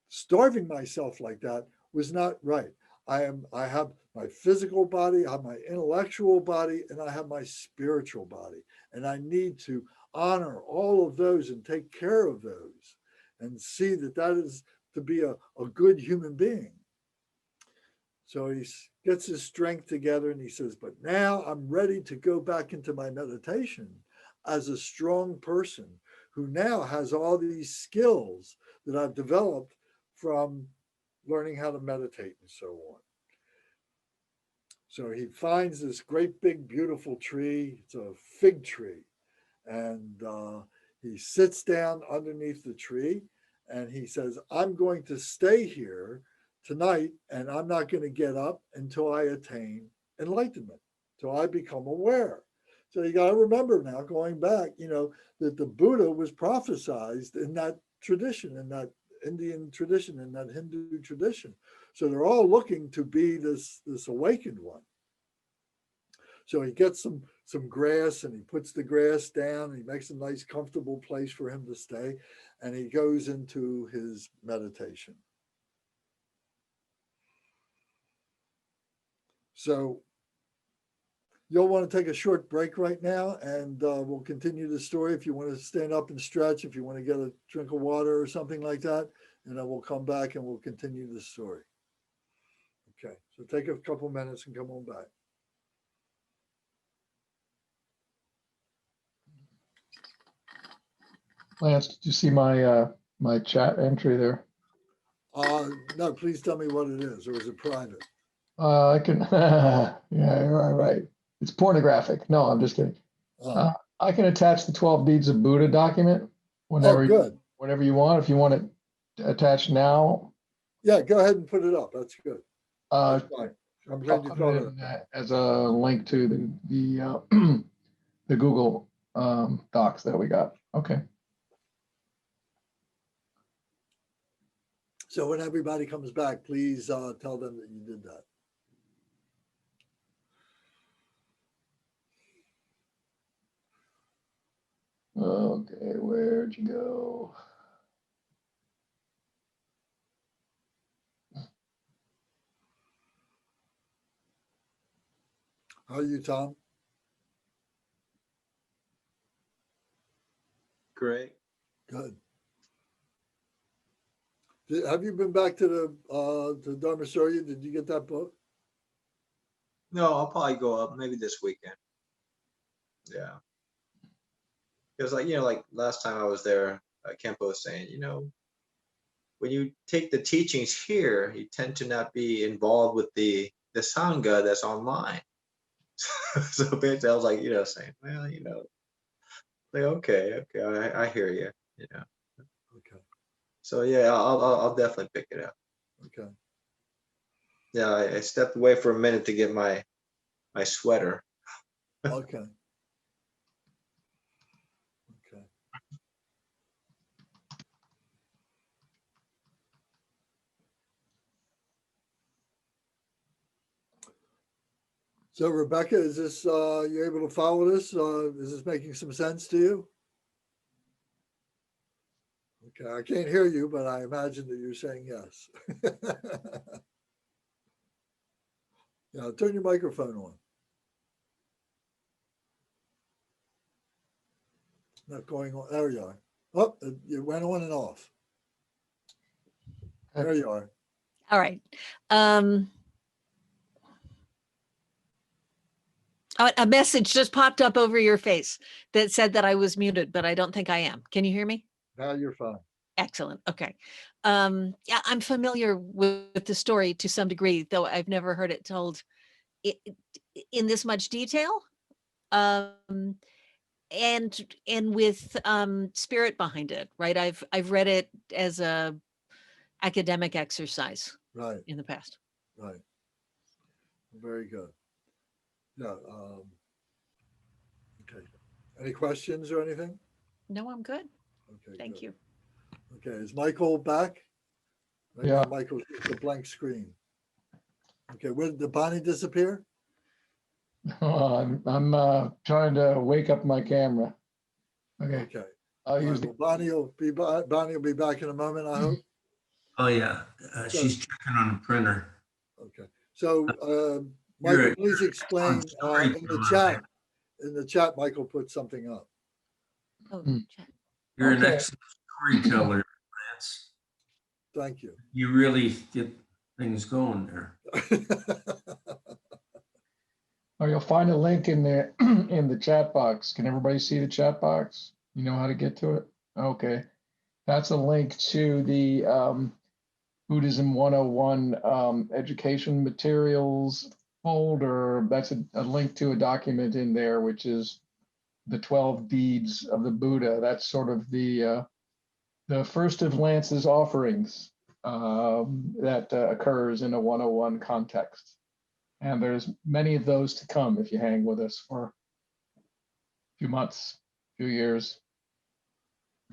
starving myself like that was not right. I have my physical body, I have my intellectual body, and I have my spiritual body. And I need to honor all of those and take care of those and see that that is to be a good human being. So he gets his strength together and he says, but now I'm ready to go back into my meditation as a strong person who now has all these skills that I've developed from learning how to meditate and so on. So he finds this great big beautiful tree. It's a fig tree. And he sits down underneath the tree and he says, I'm going to stay here tonight and I'm not going to get up until I attain enlightenment, till I become aware. So you got to remember now, going back, you know, that the Buddha was prophesized in that tradition, in that Indian tradition, in that Hindu tradition. So they're all looking to be this awakened one. So he gets some grass and he puts the grass down and he makes a nice comfortable place for him to stay, and he goes into his meditation. So you'll want to take a short break right now, and we'll continue the story. If you want to stand up and stretch, if you want to get a drink of water or something like that, and then we'll come back and we'll continue the story. Okay, so take a couple minutes and come on back. Lance, did you see my my chat entry there? No, please tell me what it is, or is it private? I can, yeah, right. It's pornographic. No, I'm just kidding. I can attach the 12 Deeds of Buddha document whenever, good. Whenever you want. If you want it attached now. Yeah, go ahead and put it up. That's good. That's fine. I'm glad you thought of it as a link to the Google Docs that we got. Okay. So when everybody comes back, please tell them that you did that. Okay, where'd you go? How are you, Tom? Great. Good. Have you been back to the Dharmasarya? Did you get that book? No, I'll probably go up maybe this weekend. Yeah. It was like, like last time I was there, Kempo was saying, when you take the teachings here, you tend to not be involved with the Sangha that's online. So basically I was like, saying, well, like, okay, I hear you, Okay. So yeah, I'll definitely pick it up. Okay. Yeah, I stepped away for a minute to get my sweater. Okay. Okay. So Rebecca, is this you able to follow this? Is this making some sense to you? Okay, I can't hear you, but I imagine that you're saying yes. Yeah, turn your microphone on. Not going on. There you are. Oh, it went on and off. There you are. All right. A message just popped up over your face that said that I was muted, but I don't think I am. Can you hear me? Now you're fine. Excellent. Okay. Yeah, I'm familiar with the story to some degree, though I've never heard it told in this much detail. And with spirit behind it, right? I've read it as a academic exercise Right, in the past. right. Very good. Yeah. Okay. Any questions or anything? No, I'm good. Okay. Thank good. you. Okay. Is Michael back? Right Yeah. now, Michael's just a blank screen. Okay. Where did Bonnie disappear? I'm trying to wake up my camera. Okay, Okay. I'll All use right, well, Bonnie will be back in a moment, I hope. Oh, yeah. So- She's checking on the printer. Okay. So, You're Michael, a- please explain in the chat, Michael put something up. Oh, Hmm. chat. You're an Okay. excellent storyteller, Lance. Thank you. You really get things going there. Oh, you'll find a link in there in the chat box. Can everybody see the chat box? You know how to get to it? Okay. That's a link to the Buddhism 101 education materials folder. That's a link to a document in there, which is the 12 deeds of the Buddha. That's sort of the first of Lance's offerings that occurs in a 101 context. And there's many of those to come if you hang with us for a few months, few years.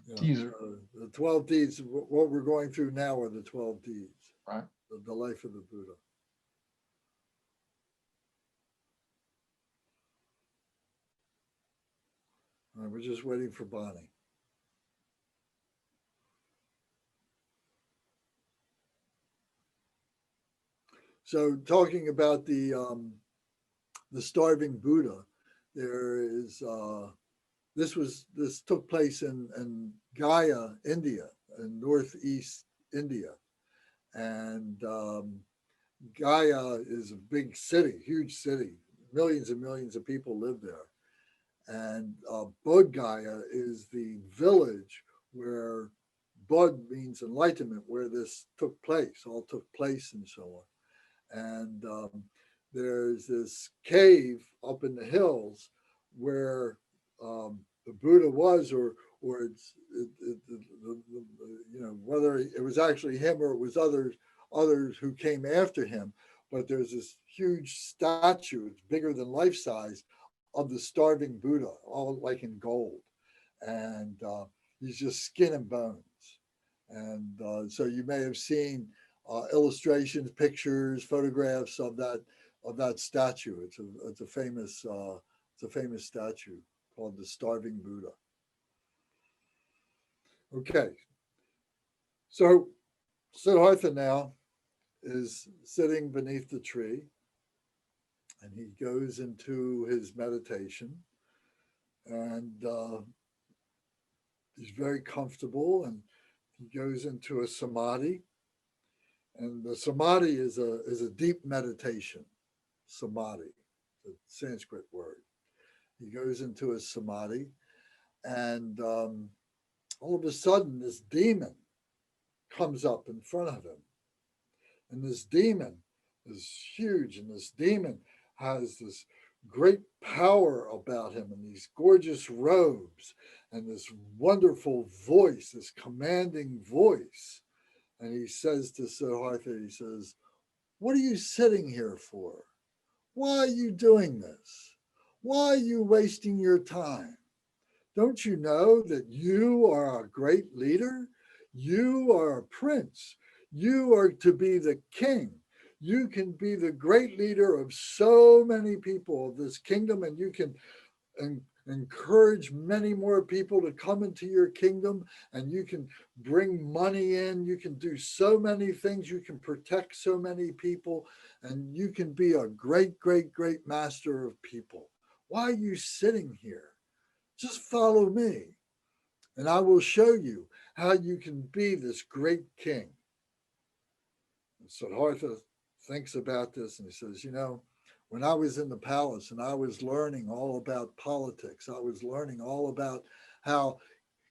Yeah, Teaser. so the 12 deeds, what we're going through now are the 12 deeds, Right. the life of the Buddha. All right, we're just waiting for Bonnie. So talking about the starving Buddha, there is this took place in Gaya, India, in northeast India, and Gaya is a big city, huge city. Millions and millions of people live there, and Bodh Gaya is the village where Bodh means enlightenment, where this took place, all took place, and so on. And there's this cave up in the hills where the Buddha was, or you know, whether it was actually him or it was others who came after him. But there's this huge statue, it's bigger than life size, of the starving Buddha, all like in gold, and he's just skin and bones. And so you may have seen illustrations, pictures, photographs of that statue. It's a famous statue called the Starving Buddha. Okay, so Siddhartha now is sitting beneath the tree, and he goes into his meditation, and he's very comfortable, and he goes into a samadhi. And the samadhi is a deep meditation. Samadhi, the Sanskrit word. He goes into a samadhi, and all of a sudden, this demon comes up in front of him. And this demon is huge, and this demon has this great power about him, and these gorgeous robes, and this wonderful voice, this commanding voice. And he says to Siddhartha, he says, "What are you sitting here for? Why are you doing this? Why are you wasting your time? Don't you know that you are a great leader? You are a prince. You are to be the king. You can be the great leader of so many people of this kingdom, and you can encourage many more people to come into your kingdom, and you can bring money in. You can do so many things. You can protect so many people, and you can be a great, great, great master of people. Why are you sitting here? Just follow me, and I will show you how you can be this great king." Siddhartha thinks about this and he says, when I was in the palace and I was learning all about politics, I was learning all about how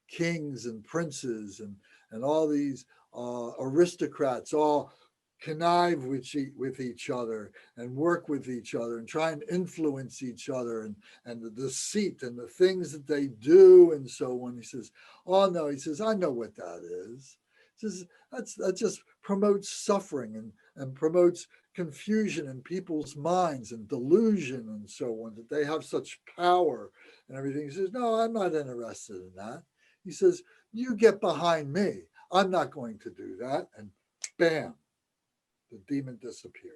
kings and princes and all these aristocrats all connive with each other and work with each other and try and influence each other and the deceit and the things that they do and so on. He says, oh no, he says, I know what that is. He says, that just promotes suffering and promotes confusion in people's minds and delusion and so on, that they have such power and everything. He says, no, I'm not interested in that. He says, you get behind me. I'm not going to do that. And bam, the demon disappears.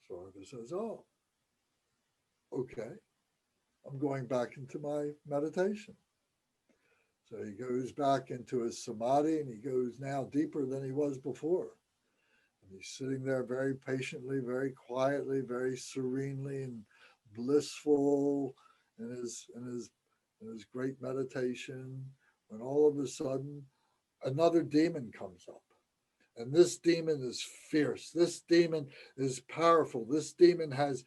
So Arthur says, oh, okay, I'm going back into my meditation. So he goes back into his samadhi and he goes now deeper than he was before. And he's sitting there very patiently, very quietly, very serenely and blissful in his great meditation, when all of a sudden another demon comes up. And this demon is fierce. This demon is powerful. This demon has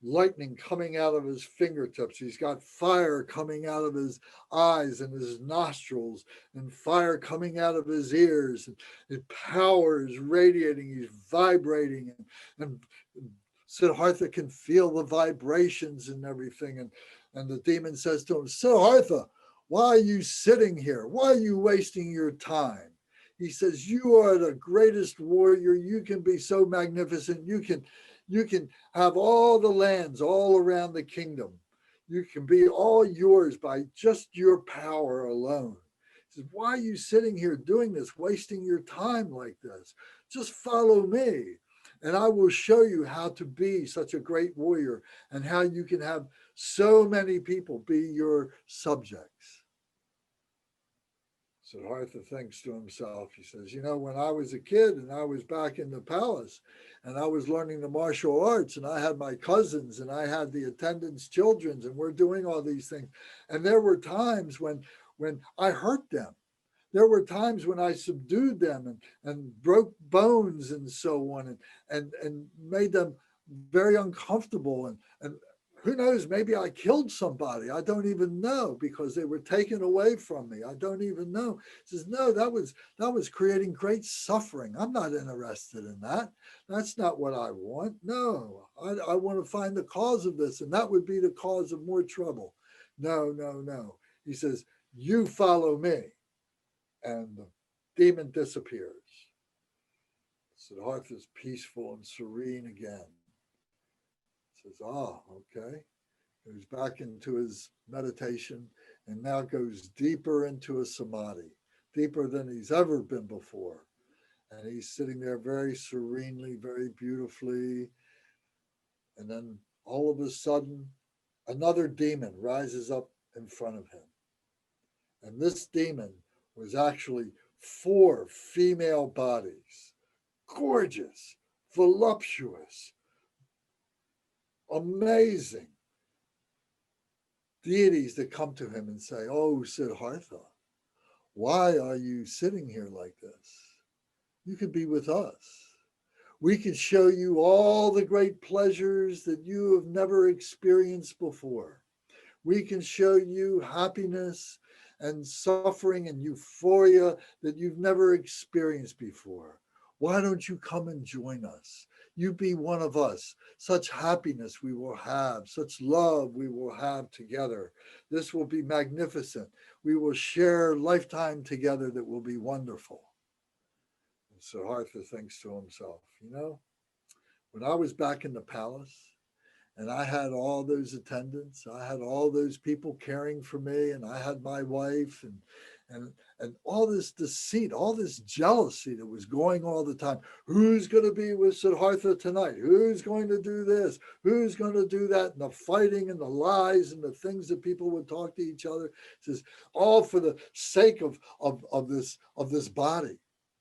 lightning coming out of his fingertips. He's got fire coming out of his eyes and his nostrils, and fire coming out of his ears. And power is radiating. He's vibrating. And Siddhartha can feel the vibrations and everything. And the demon says to him, Siddhartha, why are you sitting here? Why are you wasting your time? He says, you are the greatest warrior. You can be so magnificent. You can have all the lands all around the kingdom. You can be all yours by just your power alone. He says, why are you sitting here doing this, wasting your time like this? Just follow me, and I will show you how to be such a great warrior and how you can have so many people be your subjects. Siddhartha thinks to himself, he says, when I was a kid and I was back in the palace and I was learning the martial arts and I had my cousins and I had the attendants' children and we're doing all these things. And there were times when I hurt them. There were times when I subdued them and broke bones and so on and made them very uncomfortable. And who knows, maybe I killed somebody. I don't even know, because they were taken away from me. I don't even know. He says, no, that was creating great suffering. I'm not interested in that. That's not what I want. No, I want to find the cause of this, and that would be the cause of more trouble. No, no, no. He says, you follow me. And the demon disappears. Siddhartha is peaceful and serene again. Says, okay. Goes back into his meditation and now goes deeper into a samadhi, deeper than he's ever been before. And he's sitting there very serenely, very beautifully. And then all of a sudden, another demon rises up in front of him. And this demon was actually 4 female bodies, gorgeous, voluptuous, amazing deities that come to him and say, oh, Siddhartha, why are you sitting here like this? You could be with us. We could show you all the great pleasures that you have never experienced before. We can show you happiness and suffering and euphoria that you've never experienced before. Why don't you come and join us? You be one of us. Such happiness we will have, such love we will have together. This will be magnificent. We will share lifetime together that will be wonderful. And Siddhartha thinks to himself, when I was back in the palace, and I had all those attendants, I had all those people caring for me, and I had my wife and all this deceit, all this jealousy that was going all the time. Who's going to be with Siddhartha tonight? Who's going to do this? Who's going to do that? And the fighting and the lies and the things that people would talk to each other. It says, all for the sake of this body,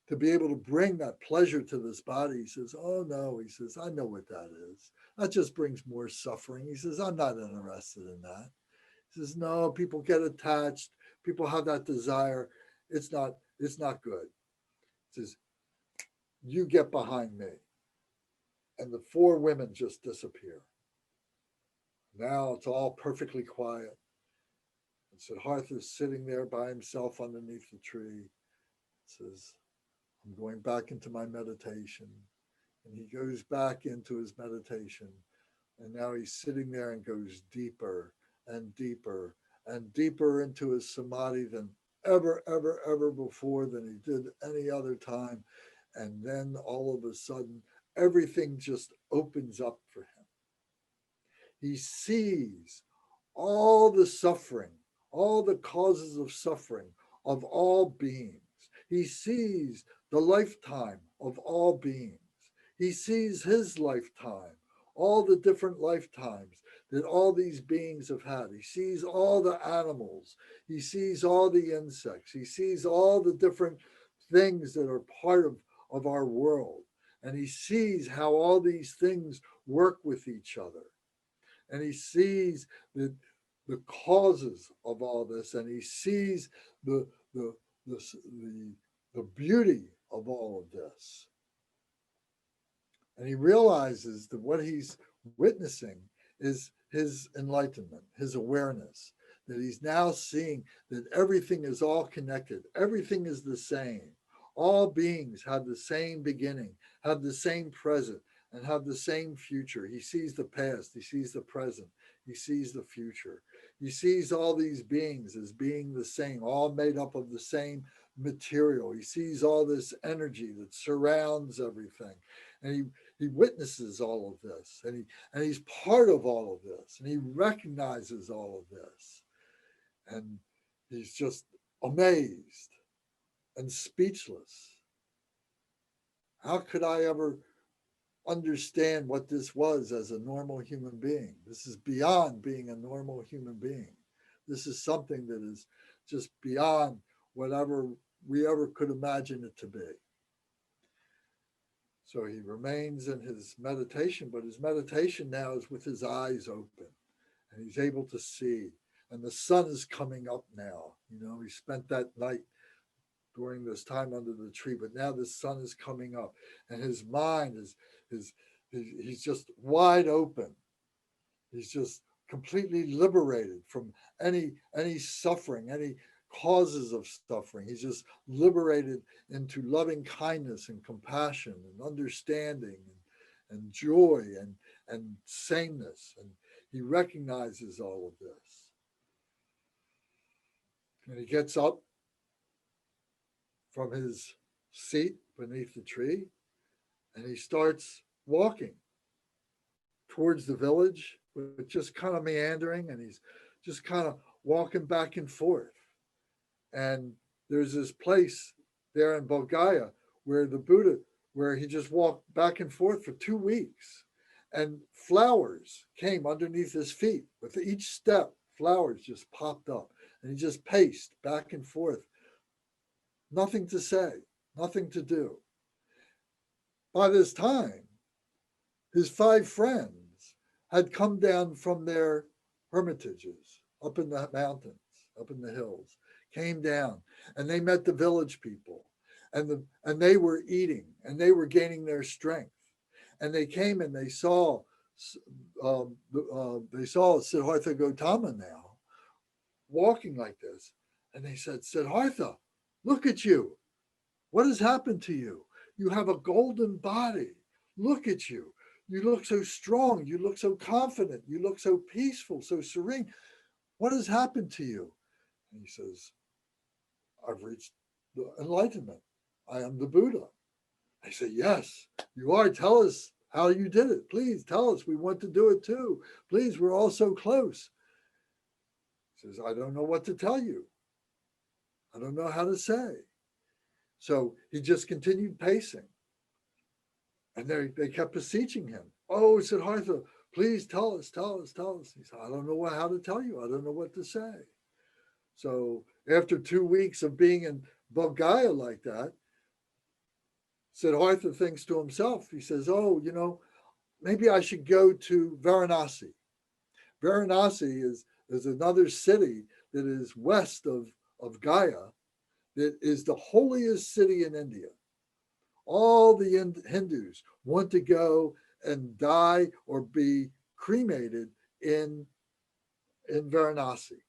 to be able to bring that pleasure to this body. He says, oh no, he says, I know what that is. That just brings more suffering. He says, I'm not interested in that. He says, no, people get attached. People have that desire. It's not good. He says, you get behind me. And the four women just disappear. Now it's all perfectly quiet. And Siddhartha's sitting there by himself underneath the tree. Says, I'm going back into my meditation. And he goes back into his meditation. And now he's sitting there and goes deeper and deeper and deeper into his samadhi than ever before, than he did any other time. And then all of a sudden, everything just opens up for him. He sees all the suffering, all the causes of suffering of all beings. He sees the lifetime of all beings. He sees his lifetime, all the different lifetimes that all these beings have had. He sees all the animals. He sees all the insects. He sees all the different things that are part of our world. And he sees how all these things work with each other. And he sees the causes of all this, and he sees the beauty of all of this. And he realizes that what he's witnessing is his enlightenment, his awareness, that he's now seeing that everything is all connected. Everything is the same. All beings have the same beginning, have the same present, and have the same future. He sees the past, he sees the present, he sees the future. He sees all these beings as being the same, all made up of the same material. He sees all this energy that surrounds everything. And he witnesses all of this, and he's part of all of this, and he recognizes all of this. And he's just amazed and speechless. How could I ever understand what this was as a normal human being? This is beyond being a normal human being. This is something that is just beyond whatever we ever could imagine it to be. So he remains in his meditation, but his meditation now is with his eyes open, and he's able to see. And the sun is coming up now. You know, he spent that night during this time under the tree, but now the sun is coming up, and his mind he's just wide open. He's just completely liberated from any suffering, any causes of suffering. He's just liberated into loving kindness and compassion and understanding and joy and sameness. And he recognizes all of this. And he gets up from his seat beneath the tree, and he starts walking towards the village, but just kind of meandering, and he's just kind of walking back and forth. And there's this place there in Bodh where the Buddha, where he just walked back and forth for 2 weeks, and flowers came underneath his feet. With each step, flowers just popped up, and he just paced back and forth. Nothing to say, nothing to do. By this time, his 5 friends had come down from their hermitages up in the mountains, up in the hills, came down, and they met the village people, and they were eating, and they were gaining their strength. And they came and they saw Siddhartha Gautama now walking like this, and they said, Siddhartha, look at you. What has happened to you? You have a golden body. Look at you. You look so strong. You look so confident. You look so peaceful, so serene. What has happened to you? And he says, I've reached the enlightenment. I am the Buddha. I say, yes, you are. Tell us how you did it. Please tell us. We want to do it too. Please, we're all so close. He says, I don't know what to tell you. I don't know how to say. So he just continued pacing. And they kept beseeching him. Oh, Siddhartha, please tell us. He said, I don't know how to tell you. I don't know what to say. So after 2 weeks of being in Bodh like that, Siddhartha thinks to himself, he says, oh, maybe I should go to Varanasi. Varanasi is another city that is west of Gaya, that is the holiest city in India. All the Hindus want to go and die or be cremated in Varanasi.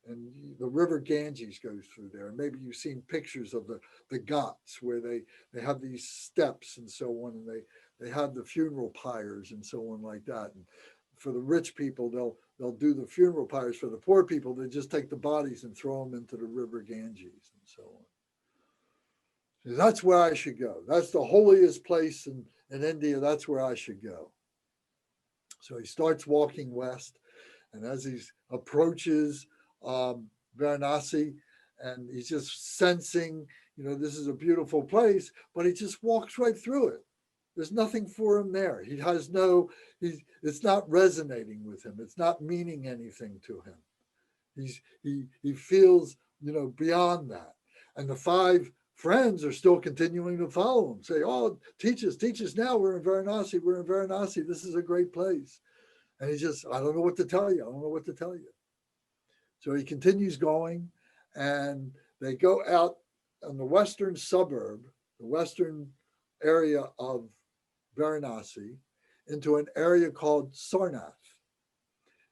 And the river Ganges goes through there. And maybe you've seen pictures of the Ghats where they have these steps and so on, and they have the funeral pyres and so on like that. And for the rich people, they'll do the funeral pyres. For the poor people, they just take the bodies and throw them into the river Ganges and so on. So that's where I should go. That's the holiest place in India. That's where I should go. So he starts walking west, and as he approaches Varanasi, and he's just sensing, this is a beautiful place, but he just walks right through it. There's nothing for him there. He has it's not resonating with him. It's not meaning anything to him. He feels, beyond that. And the 5 friends are still continuing to follow him, say, oh, teach us now. We're in Varanasi. This is a great place. And he just, I don't know what to tell you. So he continues going, and they go out on the western suburb, the western area of Varanasi, into an area called Sarnath.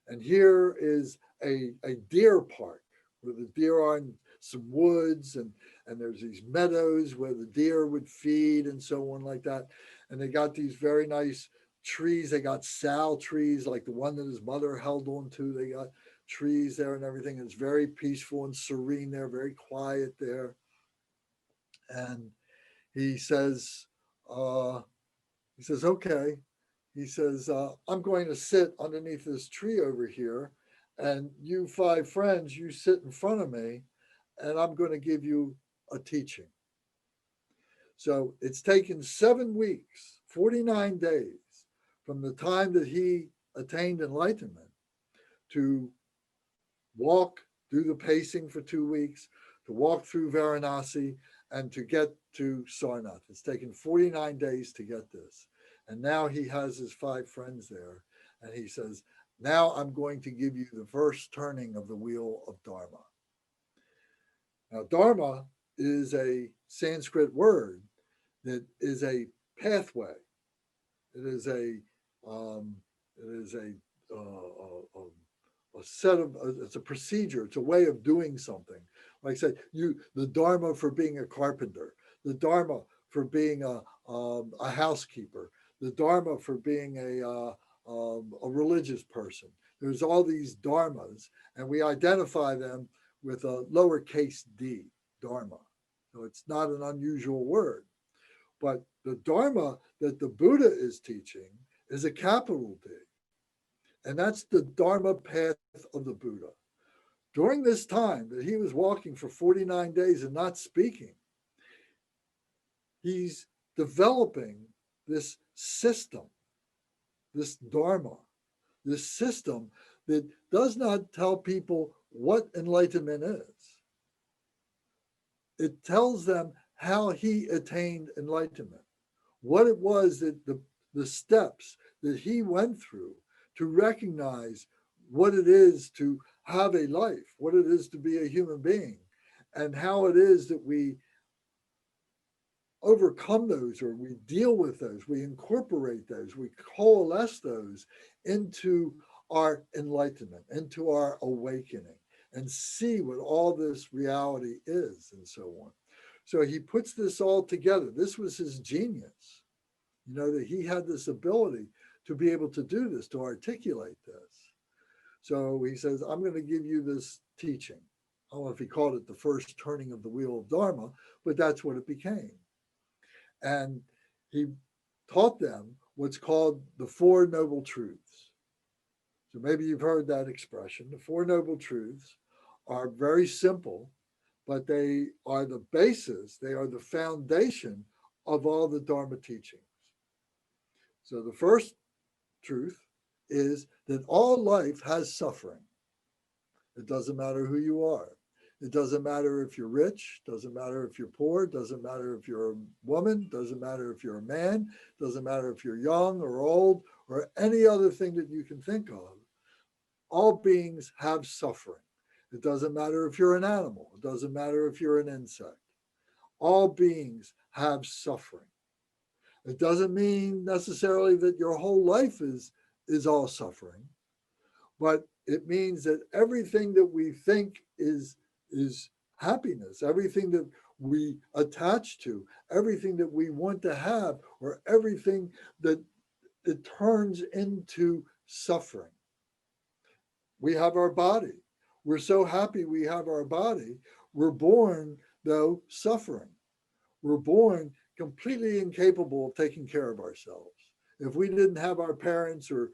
And here is a deer park where the deer are in some woods, and there's these meadows where the deer would feed and so on like that. And they got these very nice trees. They got sal trees like the one that his mother held on to. They got trees there and everything. It's very peaceful and serene there, very quiet there. And he says, okay. He says, I'm going to sit underneath this tree over here, and you 5 friends, you sit in front of me, and I'm going to give you a teaching. So it's taken 7 weeks, 49 days from the time that he attained enlightenment to walk, do the pacing for 2 weeks, to walk through Varanasi, and to get to Sarnath. It's taken 49 days to get this. And now he has his 5 friends there. And he says, now I'm going to give you the first turning of the wheel of Dharma. Now, Dharma is a Sanskrit word that is a pathway. It is a set of, it's a procedure. It's a way of doing something. Like I said, the Dharma for being a carpenter, the Dharma for being a housekeeper, the Dharma for being a religious person. There's all these dharmas, and we identify them with a lowercase d, dharma. So it's not an unusual word. But the dharma that the Buddha is teaching is a capital D. And that's the dharma path of the Buddha. During this time that he was walking for 49 days and not speaking, he's developing this system, this dharma, this system that does not tell people what enlightenment is. It tells them how he attained enlightenment, what it was that the steps that he went through to recognize what it is to have a life, what it is to be a human being, and how it is that we overcome those, or we deal with those, we incorporate those, we coalesce those into our enlightenment, into our awakening, and see what all this reality is, and so on. So he puts this all together. This was his genius, that he had this ability to be able to do this, to articulate this. So he says, I'm going to give you this teaching. I don't know if he called it the first turning of the wheel of Dharma, but that's what it became. And he taught them what's called the 4 Noble Truths. So maybe you've heard that expression. The 4 Noble Truths are very simple, but they are the basis, they are the foundation of all the Dharma teachings. So the first truth is that all life has suffering. It doesn't matter who you are. It doesn't matter if you're rich, doesn't matter if you're poor, doesn't matter if you're a woman, doesn't matter if you're a man, doesn't matter if you're young or old, or any other thing that you can think of. All beings have suffering. It doesn't matter if you're an animal. It doesn't matter if you're an insect. All beings have suffering. It doesn't mean necessarily that your whole life is all suffering, but it means that everything that we think is happiness, everything that we attach to, everything that we want to have, or everything that it turns into suffering. We have our body. We're so happy we have our body. We're born, though, suffering. We're born completely incapable of taking care of ourselves. If we didn't have our parents or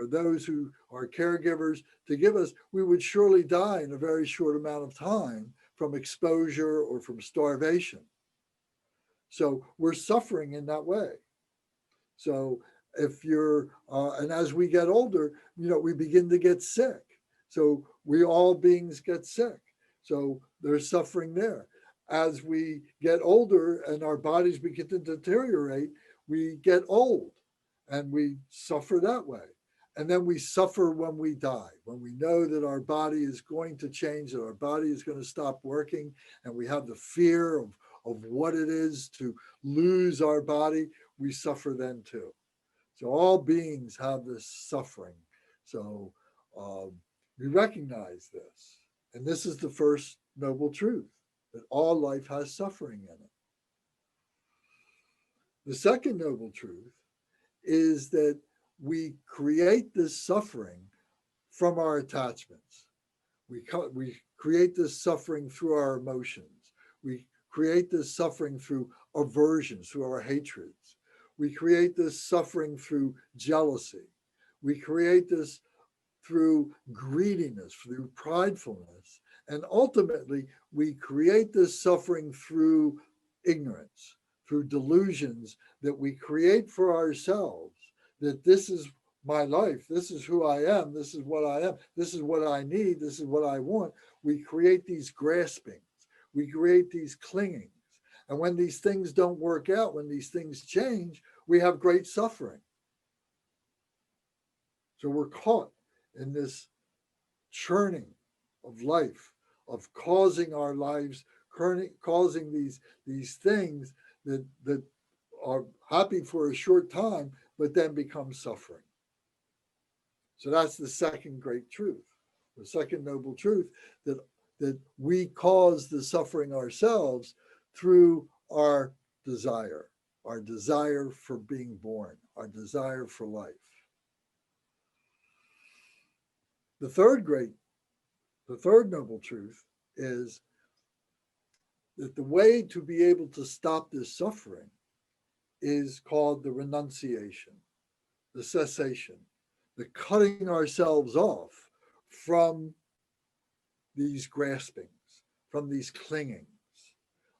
those who are caregivers to give us, we would surely die in a very short amount of time from exposure or from starvation. So we're suffering in that way. So if you're, and as we get older, we begin to get sick. So we all beings get sick. So there's suffering there. As we get older and our bodies begin to deteriorate, we get old and we suffer that way. And then we suffer when we die, when we know that our body is going to change, that our body is going to stop working, and we have the fear of what it is to lose our body, we suffer then too. So all beings have this suffering. So we recognize this. And this is the first noble truth, that all life has suffering in it. The second noble truth is that we create this suffering from our attachments. We create this suffering through our emotions. We create this suffering through aversions, through our hatreds. We create this suffering through jealousy. We create this through greediness, through pridefulness. And ultimately, we create this suffering through ignorance, through delusions that we create for ourselves, that this is my life, this is who I am, this is what I am, this is what I need, this is what I want. We create these graspings, we create these clingings. And when these things don't work out, when these things change, we have great suffering. So we're caught in this churning of life, of causing our lives, causing these things that are happy for a short time, but then become suffering. So that's the second great truth, the second noble truth, that we cause the suffering ourselves through our desire for being born, our desire for life. The third noble truth is that the way to be able to stop this suffering is called the renunciation, the cessation, the cutting ourselves off from these graspings, from these clingings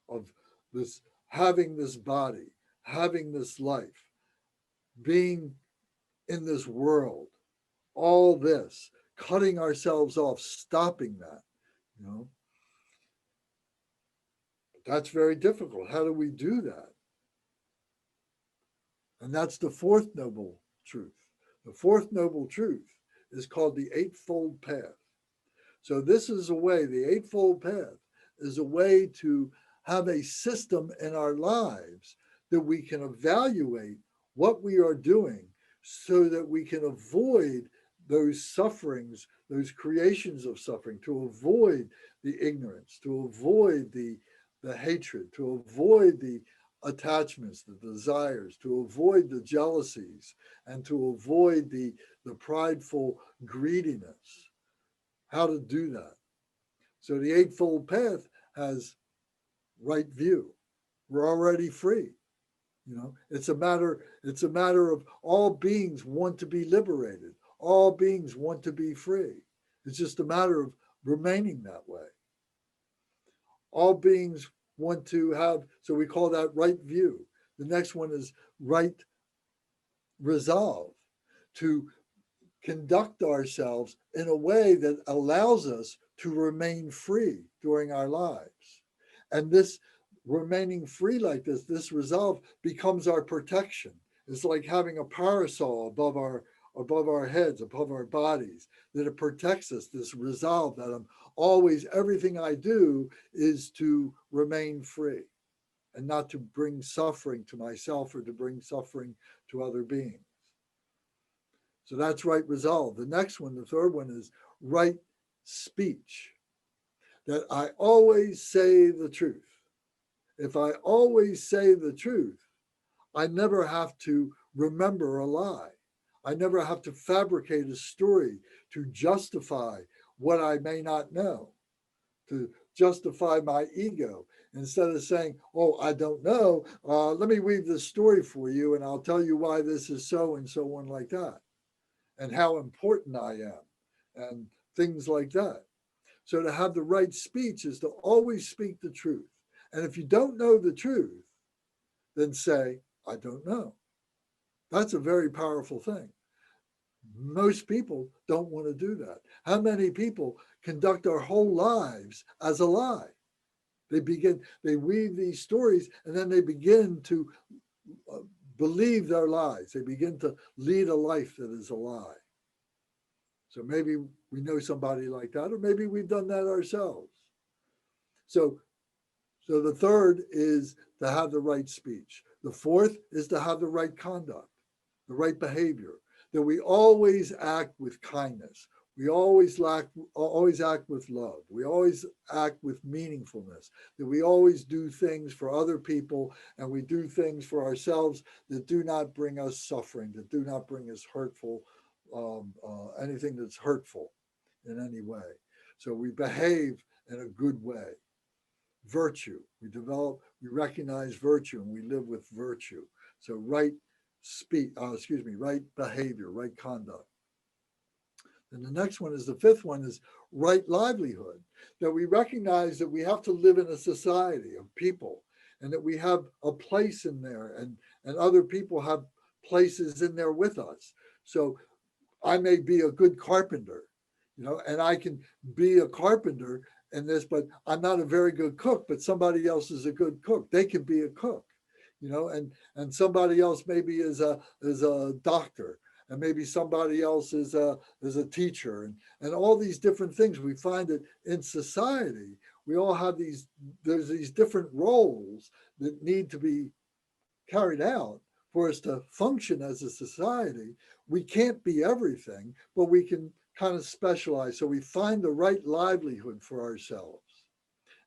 of this, having this body, having this life, being in this world, all this, cutting ourselves off, stopping that, That's very difficult. How do we do that? And that's the fourth noble truth. The fourth noble truth is called the Eightfold Path. So this is a way, the Eightfold Path is a way to have a system in our lives that we can evaluate what we are doing so that we can avoid those sufferings, those creations of suffering, to avoid the ignorance, to avoid the hatred, to avoid the attachments, the desires, to avoid the jealousies, and to avoid the prideful greediness. How to do that? So the Eightfold Path has right view. We're already free. It's a matter of all beings want to be liberated. All beings want to be free. It's just a matter of remaining that way. All beings want to have, so we call that right view. The next one is right resolve, to conduct ourselves in a way that allows us to remain free during our lives. And this remaining free like this resolve becomes our protection. It's like having a parasol above our heads, above our bodies, that it protects us, this resolve that I'm always, everything I do is to remain free. and not to bring suffering to myself or to bring suffering to other beings. So that's right resolve. The next one, the third one, is right speech. That I always say the truth. If I always say the truth, I never have to remember a lie. I never have to fabricate a story to justify what I may not know, to justify my ego. Instead of saying, oh, I don't know, let me weave this story for you and I'll tell you why this is so and so on like that, and how important I am, and things like that. So to have the right speech is to always speak the truth. And if you don't know the truth, then say, I don't know. That's a very powerful thing. Most people don't want to do that. How many people conduct our whole lives as a lie? They weave these stories and then they begin to believe their lies. They begin to lead a life that is a lie. So maybe we know somebody like that, or maybe we've done that ourselves. So the third is to have the right speech. The fourth is to have the right conduct, the right behavior, that we always act with kindness. We always act with love. We always act with meaningfulness, that we always do things for other people and we do things for ourselves that do not bring us suffering, that do not bring us hurtful, anything that's hurtful in any way. So we behave in a good way. Virtue, we recognize virtue and we live with virtue. So right behavior, right conduct. And the next one is the fifth one is right livelihood, that we recognize that we have to live in a society of people and that we have a place in there and other people have places in there with us. So I may be a good carpenter, and I can be a carpenter in this, but I'm not a very good cook, but somebody else is a good cook. They can be a cook, and somebody else maybe is a doctor, and maybe somebody else is a teacher, and all these different things. We find that in society, we all have there's these different roles that need to be carried out for us to function as a society. We can't be everything, but we can kind of specialize. So we find the right livelihood for ourselves.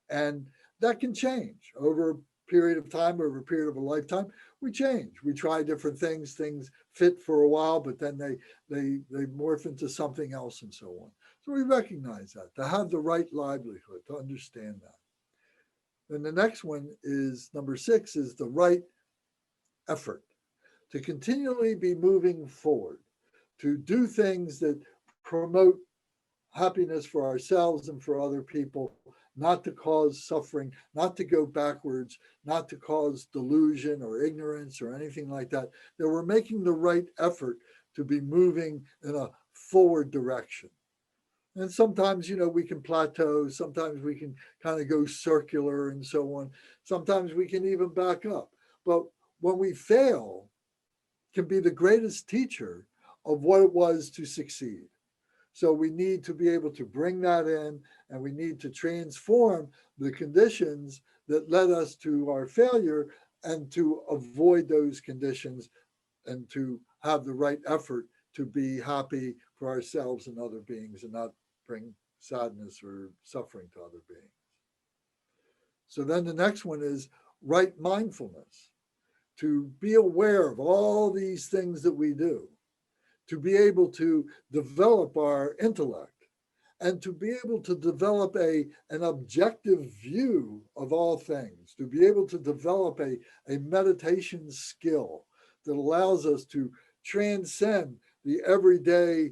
And that can change over a period of time, over a period of a lifetime. We change. We try different things. Things fit for a while, but then they morph into something else and so on. So we recognize that, to have the right livelihood, to understand that. Then the next one is number 6 is the right effort, to continually be moving forward, to do things that promote happiness for ourselves and for other people, not to cause suffering, not to go backwards, not to cause delusion or ignorance or anything like that, that we're making the right effort to be moving in a forward direction. And sometimes, we can plateau. Sometimes we can kind of go circular and so on. Sometimes we can even back up. But when we fail, can be the greatest teacher of what it was to succeed. So we need to be able to bring that in, and we need to transform the conditions that led us to our failure and to avoid those conditions and to have the right effort to be happy for ourselves and other beings and not bring sadness or suffering to other beings. So then the next one is right mindfulness, to be aware of all these things that we do, to be able to develop our intellect, and to be able to develop an objective view of all things, to be able to develop a meditation skill that allows us to transcend the everyday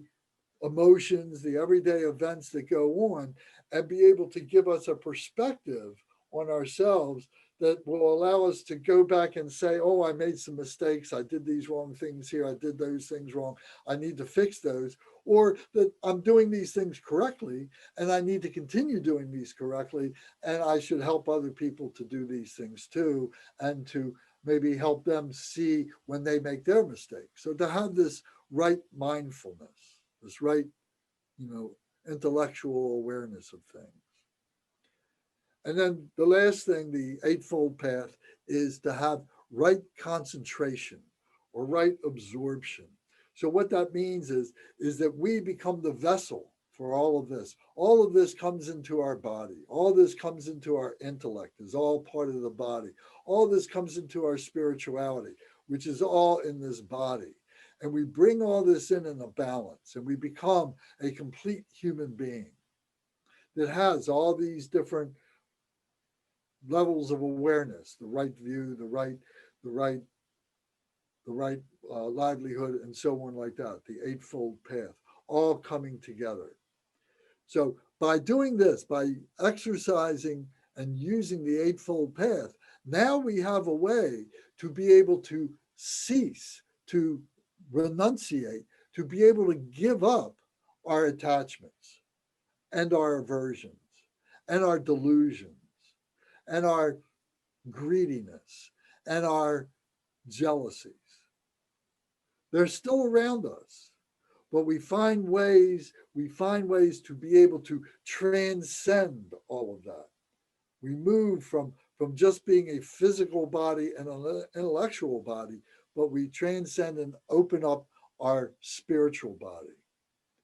emotions, the everyday events that go on, and be able to give us a perspective on ourselves that will allow us to go back and say, oh, I made some mistakes. I did these wrong things here. I did those things wrong. I need to fix those. Or that I'm doing these things correctly and I need to continue doing these correctly. And I should help other people to do these things too, and to maybe help them see when they make their mistakes. So to have this right mindfulness, this right, intellectual awareness of things. And then the last thing, the Eightfold Path, is to have right concentration or right absorption. So what that means is that we become the vessel for all of this. All of this comes into our body. All this comes into our intellect, is all part of the body. All this comes into our spirituality, which is all in this body. And we bring all this in a balance, and we become a complete human being that has all these different levels of awareness, the right view, the right livelihood, and so on like that, the Eightfold Path, all coming together. So by doing this, by exercising and using the Eightfold Path, now we have a way to be able to cease, to renunciate, to be able to give up our attachments and our aversions and our delusions and our greediness and our jealousies. They're still around us, but we find ways to be able to transcend all of that. We move from just being a physical body and an intellectual body, but we transcend and open up our spiritual body,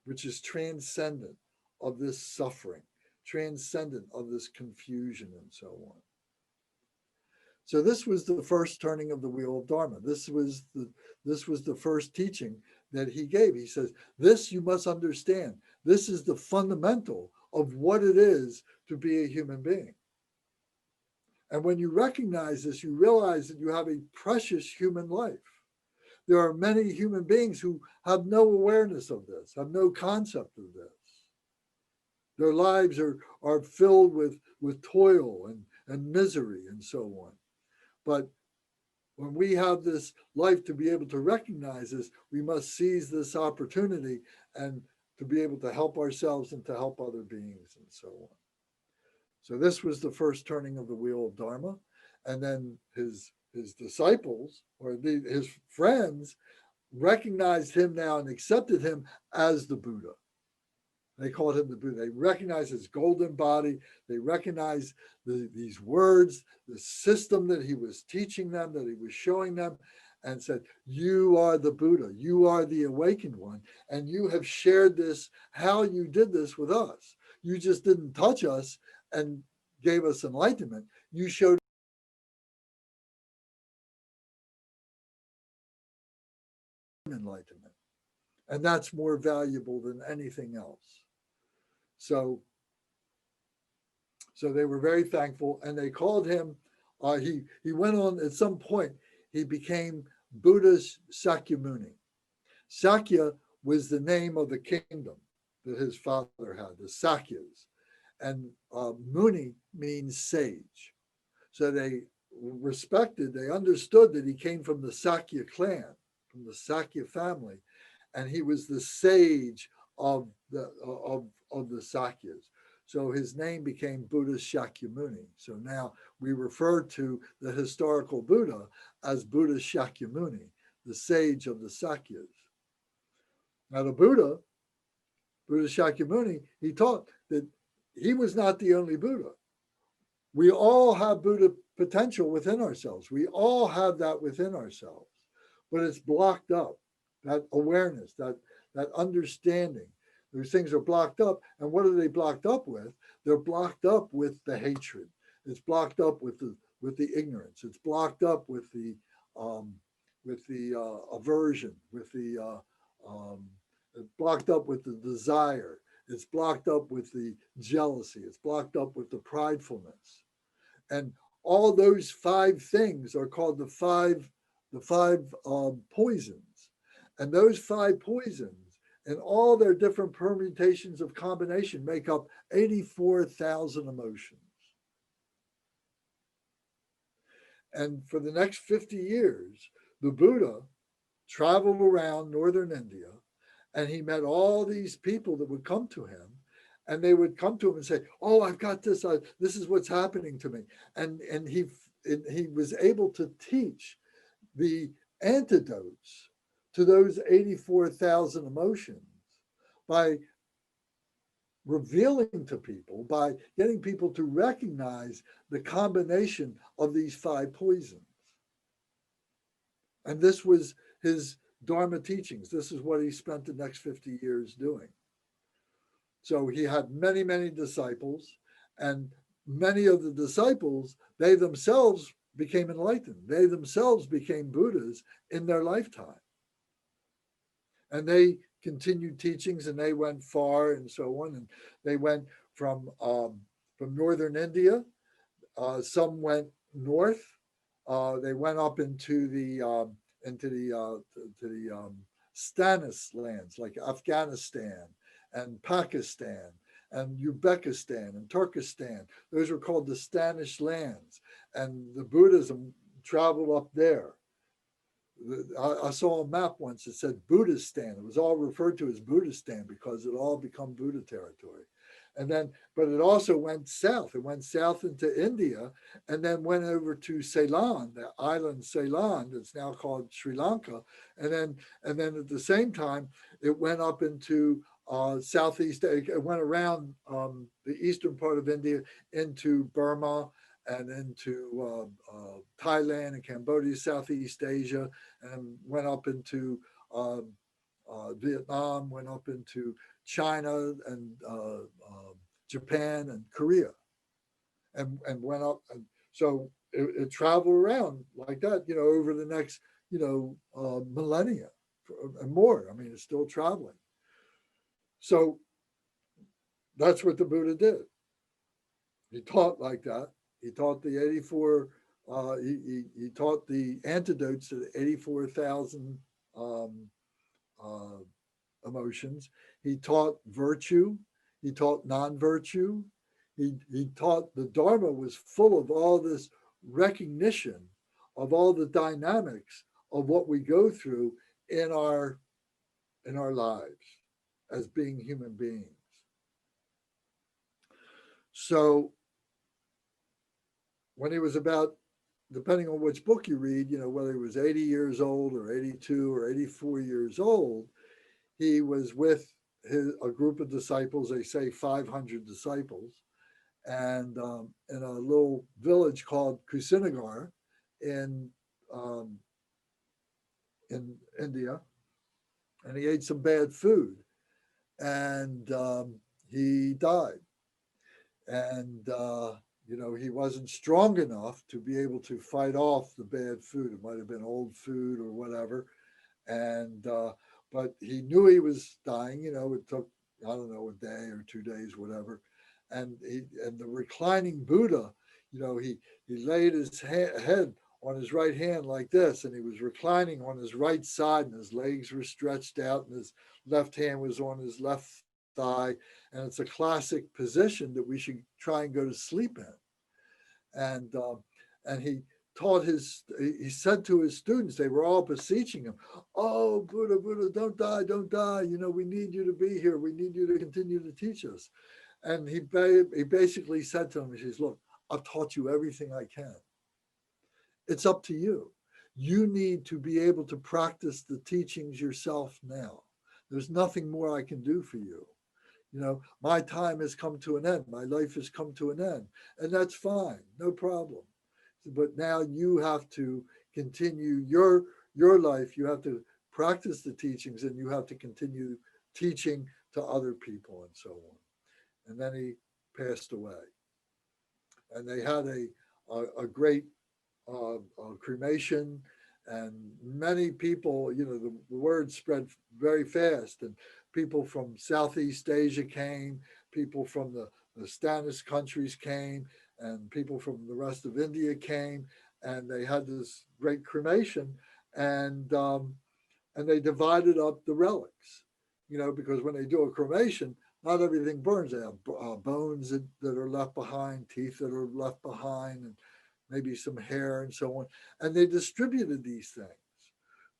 which is transcendent of this suffering, transcendent of this confusion, and so on. So this was the first turning of the wheel of Dharma. This was the first teaching that he gave. He says, this you must understand. This is the fundamental of what it is to be a human being. And when you recognize this, you realize that you have a precious human life. There are many human beings who have no awareness of this, have no concept of this. Their lives are filled with toil and misery and so on. But when we have this life to be able to recognize this, we must seize this opportunity and to be able to help ourselves and to help other beings and so on. So this was the first turning of the wheel of Dharma. And then his disciples or his friends recognized him now and accepted him as the Buddha. They called him the Buddha. They recognized his golden body. They recognized these words, the system that he was teaching them, that he was showing them, and said, you are the Buddha. You are the awakened one. And you have shared this, how you did this with us. You just didn't touch us and gave us enlightenment. You showed enlightenment. And that's more valuable than anything else. So they were very thankful, and they called him, he went on, at some point, he became Buddha's Sakyamuni. Sakya was the name of the kingdom that his father had, the Sakyas. And Muni means sage. So they respected, they understood that he came from the Sakya clan, from the Sakya family, and he was the sage of the Sakyas. So his name became Buddha Shakyamuni. So now we refer to the historical Buddha as Buddha Shakyamuni, the sage of the Sakyas. Now the Buddha Shakyamuni, he taught that he was not the only Buddha. We all have Buddha potential within ourselves. We all have that within ourselves, but it's blocked up, that awareness, that understanding. Those things are blocked up. And what are they blocked up with? They're blocked up with the hatred. It's blocked up with the ignorance. It's blocked up with the aversion, it's blocked up with the desire. It's blocked up with the jealousy. It's blocked up with the pridefulness. And all those 5 things are called the five poisons. And those 5 poisons, and all their different permutations of combination, make up 84,000 emotions. And for the next 50 years, the Buddha traveled around northern India, and he met all these people that would come to him, and they would come to him and say, oh, I've got this, this is what's happening to me. And he was able to teach the antidotes to those 84,000 emotions by revealing to people by getting people to recognize the combination of these 5 poisons. And this was his Dharma teachings. This is what he spent the next 50 years doing. So he had many, many disciples, and many of the disciples, they themselves became enlightened. They themselves became Buddhas in their lifetime. And they continued teachings, and they went far and so on. And they went from northern India. Some went north. They went up into the Stanis lands like Afghanistan and Pakistan and Uzbekistan and Turkestan. Those were called the Stanish lands, and the Buddhism traveled up there. I saw a map once that said Buddhistan. It was all referred to as Buddhistan because it all become Buddha territory. And then, but it also went south. It went south into India and then went over to Ceylon, the island Ceylon that's now called Sri Lanka. And then at the same time, it went up into Southeast. It went around the eastern part of India into Burma and into Thailand and Cambodia, Southeast Asia, and went up into Vietnam, went up into China and Japan and Korea, and went up. And so it traveled around like that, over the next, millennia and more. I mean, it's still traveling. So that's what the Buddha did. He taught like that. He taught the 84, he taught the antidotes to the 84,000 emotions. He taught virtue. He taught non-virtue. He taught the Dharma was full of all this recognition of all the dynamics of what we go through in our lives as being human beings. So when he was about, depending on which book you read, whether he was 80 years old or 82 or 84 years old, he was with a group of disciples, they say 500 disciples, and in a little village called Kusinagar in India, and he ate some bad food, and he died. And he wasn't strong enough to be able to fight off the bad food. It might have been old food or whatever. And but he knew he was dying. It took, I don't know, a day or 2 days, whatever. And the reclining Buddha, he laid his head on his right hand like this, and he was reclining on his right side, and his legs were stretched out, and his left hand was on his left thigh. And it's a classic position that we should try and go to sleep in. And he taught he said to his students, they were all beseeching him, "Oh, Buddha, don't die, don't die. We need you to be here. We need you to continue to teach us." And he basically said to him, he says, "Look, I've taught you everything I can. It's up to you. You need to be able to practice the teachings yourself now. There's nothing more I can do for you. My time has come to an end. My life has come to an end. And that's fine, no problem. But now you have to continue your life. You have to practice the teachings, and you have to continue teaching to other people," and so on. And then he passed away. And they had a great cremation, and many people, the word spread very fast, and people from Southeast Asia came, people from the Stanis countries came, and people from the rest of India came, and they had this great cremation, and they divided up the relics, because when they do a cremation, not everything burns. They have bones that are left behind, teeth that are left behind, and maybe some hair and so on. And they distributed these things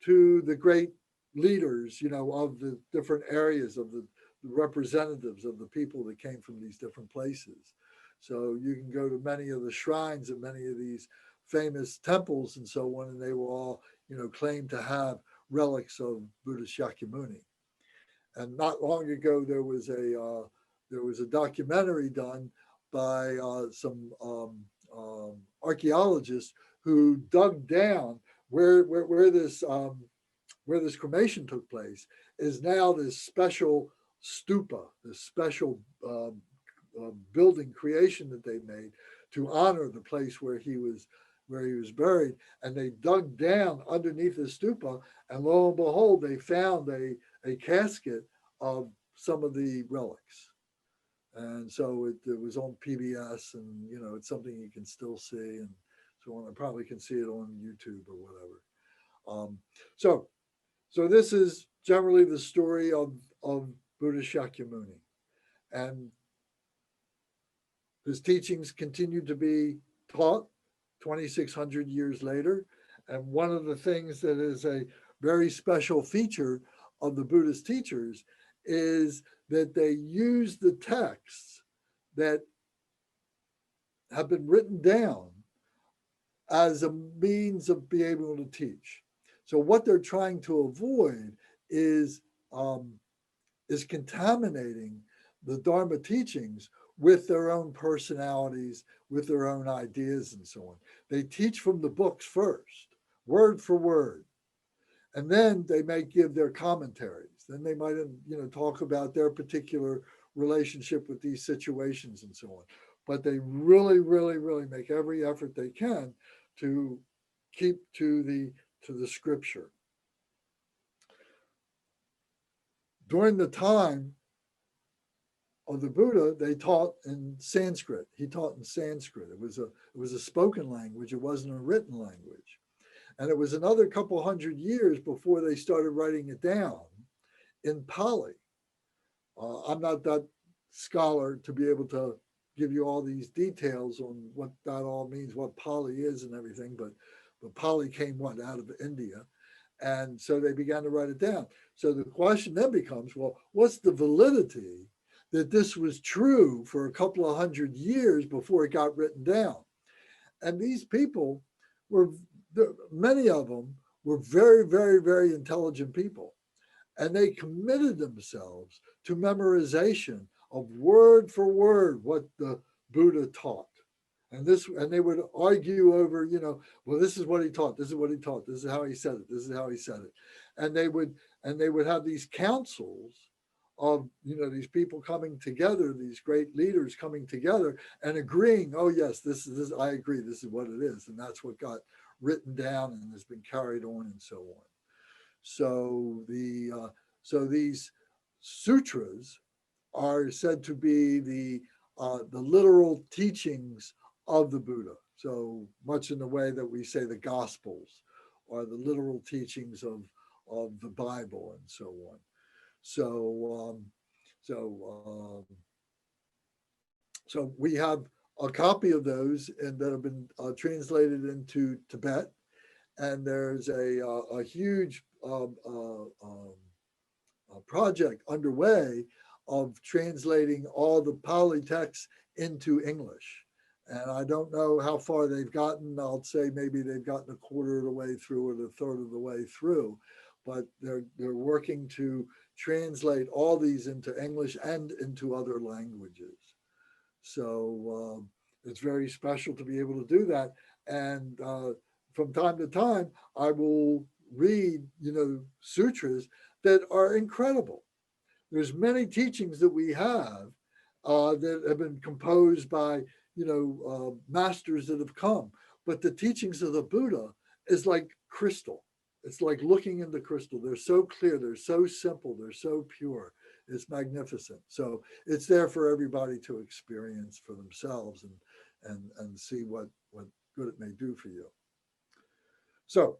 to the great leaders, of the different areas, of the representatives of the people that came from these different places. So you can go to many of the shrines at many of these famous temples and so on, and they will all, claim to have relics of Buddha Shakyamuni. And not long ago, there was there was a documentary done by some archaeologists who dug down where this cremation took place is now this special stupa, this special building creation that they made to honor the place where he was buried. And they dug down underneath the stupa, and lo and behold, they found a casket of some of the relics. And so it was on PBS, and it's something you can still see, and so on. I probably can see it on YouTube or whatever. So this is generally the story of Buddha Shakyamuni, and his teachings continue to be taught 2,600 years later. And one of the things that is a very special feature of the Buddhist teachers is that they use the texts that have been written down as a means of being able to teach. So what they're trying to avoid is contaminating the Dharma teachings with their own personalities, with their own ideas, and so on. They teach from the books first, word for word, and then they may give their commentaries. Then they might, talk about their particular relationship with these situations and so on. But they really, really, really make every effort they can to keep to the scripture. During the time of the Buddha, they taught in Sanskrit. He taught in Sanskrit. It was a spoken language. It wasn't a written language. And it was another couple hundred years before they started writing it down in Pali. I'm not that scholar to be able to give you all these details on what that all means, what Pali is and everything, but Pali came out of India. And so they began to write it down. So the question then becomes, well, what's the validity that this was true for a couple of hundred years before it got written down? And these people many of them were very, very, very intelligent people. And they committed themselves to memorization of word for word what the Buddha taught. And they would argue over, well, this is what he taught. This is what he taught. This is how he said it. This is how he said it. And they would have these councils of, these people coming together, these great leaders coming together and agreeing, oh yes, this, I agree, this is what it is. And that's what got written down and has been carried on and so on. So these sutras are said to be the literal teachings of the Buddha. So much in the way that we say the Gospels are the literal teachings of the Bible and so on. So we have a copy of those and that have been translated into Tibet, and there's a huge project underway of translating all the Pali texts into English. And I don't know how far they've gotten. I'll say maybe they've gotten a quarter of the way through or a third of the way through, but they're working to translate all these into English and into other languages. So it's very special to be able to do that. And from time to time, I will read, sutras that are incredible. There's many teachings that we have that have been composed by, masters that have come. But the teachings of the Buddha is like crystal. It's like looking into crystal. They're so clear. They're so simple. They're so pure. It's magnificent. So it's there for everybody to experience for themselves and see what good it may do for you. So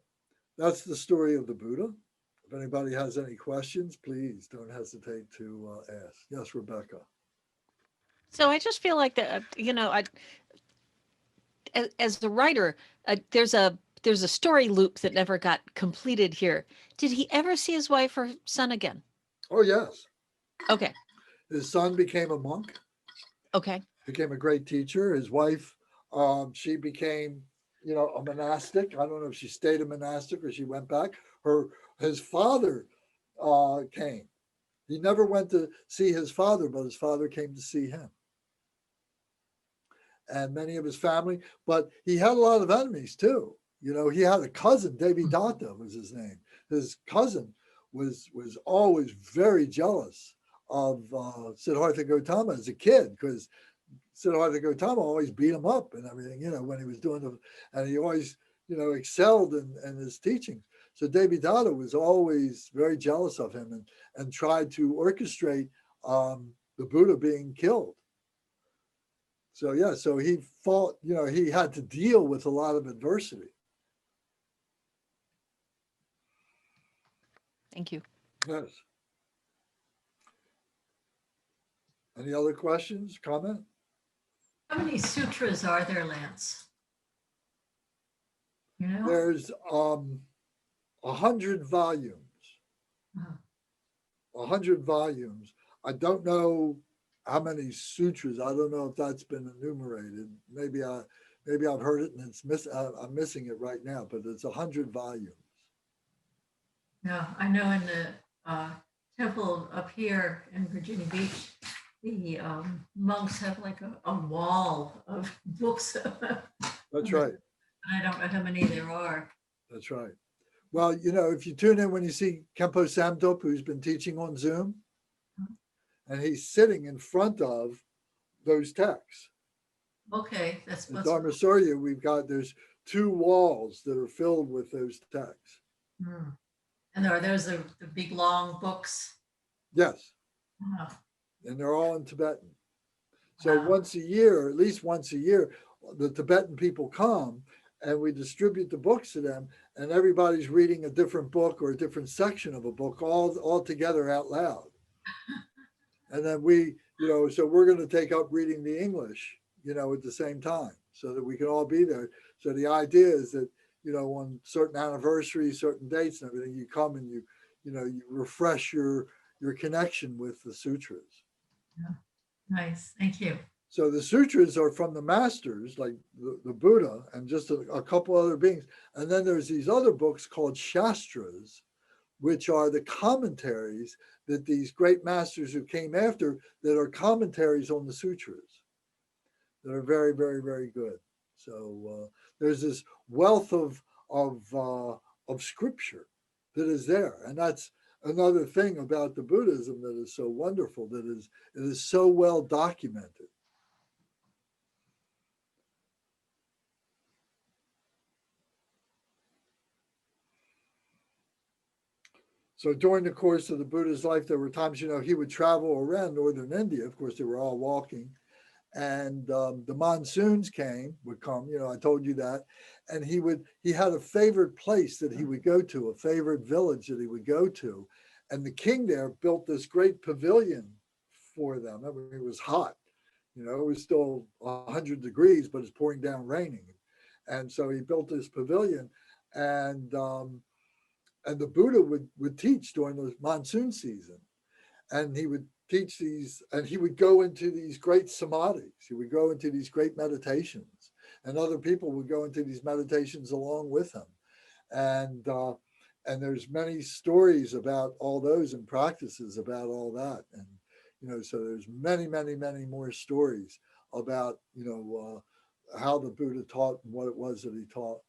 that's the story of the Buddha. If anybody has any questions, please don't hesitate to ask. Yes, Rebecca. So I just feel like that, as the writer, there's a story loop that never got completed here. Did he ever see his wife or son again? Oh, yes. Okay. His son became a monk. Okay. Became a great teacher. His wife, she became, a monastic. I don't know if she stayed a monastic or she went back. His father came He never went to see his father, but his father came to see him. And many of his family, but he had a lot of enemies too. You know, he had a cousin, Devi Datta was his name. His cousin was always very jealous of Siddhartha Gautama as a kid, because Siddhartha Gautama always beat him up and everything, you know, when he was doing and he always, you know, excelled in his teachings. So Devi Datta was always very jealous of him and tried to orchestrate the Buddha being killed. So yeah, so he fought, you know, he had to deal with a lot of adversity. Thank you. Yes. Any other questions, comment? How many sutras are there, Lance? You know? There's 100 volumes. Uh-huh. 100 volumes. I don't know how many sutras. I don't know if that's been enumerated. Maybe I've heard it and I'm missing it right now, but it's 100 volumes. Yeah, I know in the temple up here in Virginia Beach, the monks have like a wall of books. That's right. I don't know how many there are. That's right. Well, you know, if you tune in when you see Khenpo Samdop, who's been teaching on Zoom, and he's sitting in front of those texts. Okay, that's In what's. Dharma Surya, there's 2 walls that are filled with those texts. And are those the big long books? Yes. Oh, And they're all in Tibetan. So wow. once a year, at least once a year, the Tibetan people come and we distribute the books to them, and everybody's reading a different book or a different section of a book all together out loud. And then we, you know, so we're going to take up reading the English, you know, at the same time so that we can all be there. So the idea is that, you know, on certain anniversaries, certain dates and everything, you come and you know, you refresh your connection with the sutras. Yeah. Nice, thank you. So the sutras are from the masters, like the Buddha and just a couple other beings. And then there's these other books called Shastras, which are the commentaries that these great masters who came after, that are commentaries on the sutras that are very, very, very good. So there's this wealth of scripture that is there. And that's another thing about the Buddhism that is so wonderful, that it is so well documented. So during the course of the Buddha's life, there were times, you know, he would travel around northern India. Of course, they were all walking. And the monsoons would come, you know, I told you that. And he had a favorite place that he would go to, a favorite village that he would go to. And the king there built this great pavilion for them. I mean, it was hot, you know, it was still 100 degrees, but it's pouring down raining. And so he built this pavilion, and the Buddha would teach during the monsoon season. And he would teach these, and he would go into these great samadhis. He would go into these great meditations, and other people would go into these meditations along with him. And there's many stories about all those and practices about all that. And, you know, so there's many, many, many more stories about, you know, how the Buddha taught and what it was that he taught.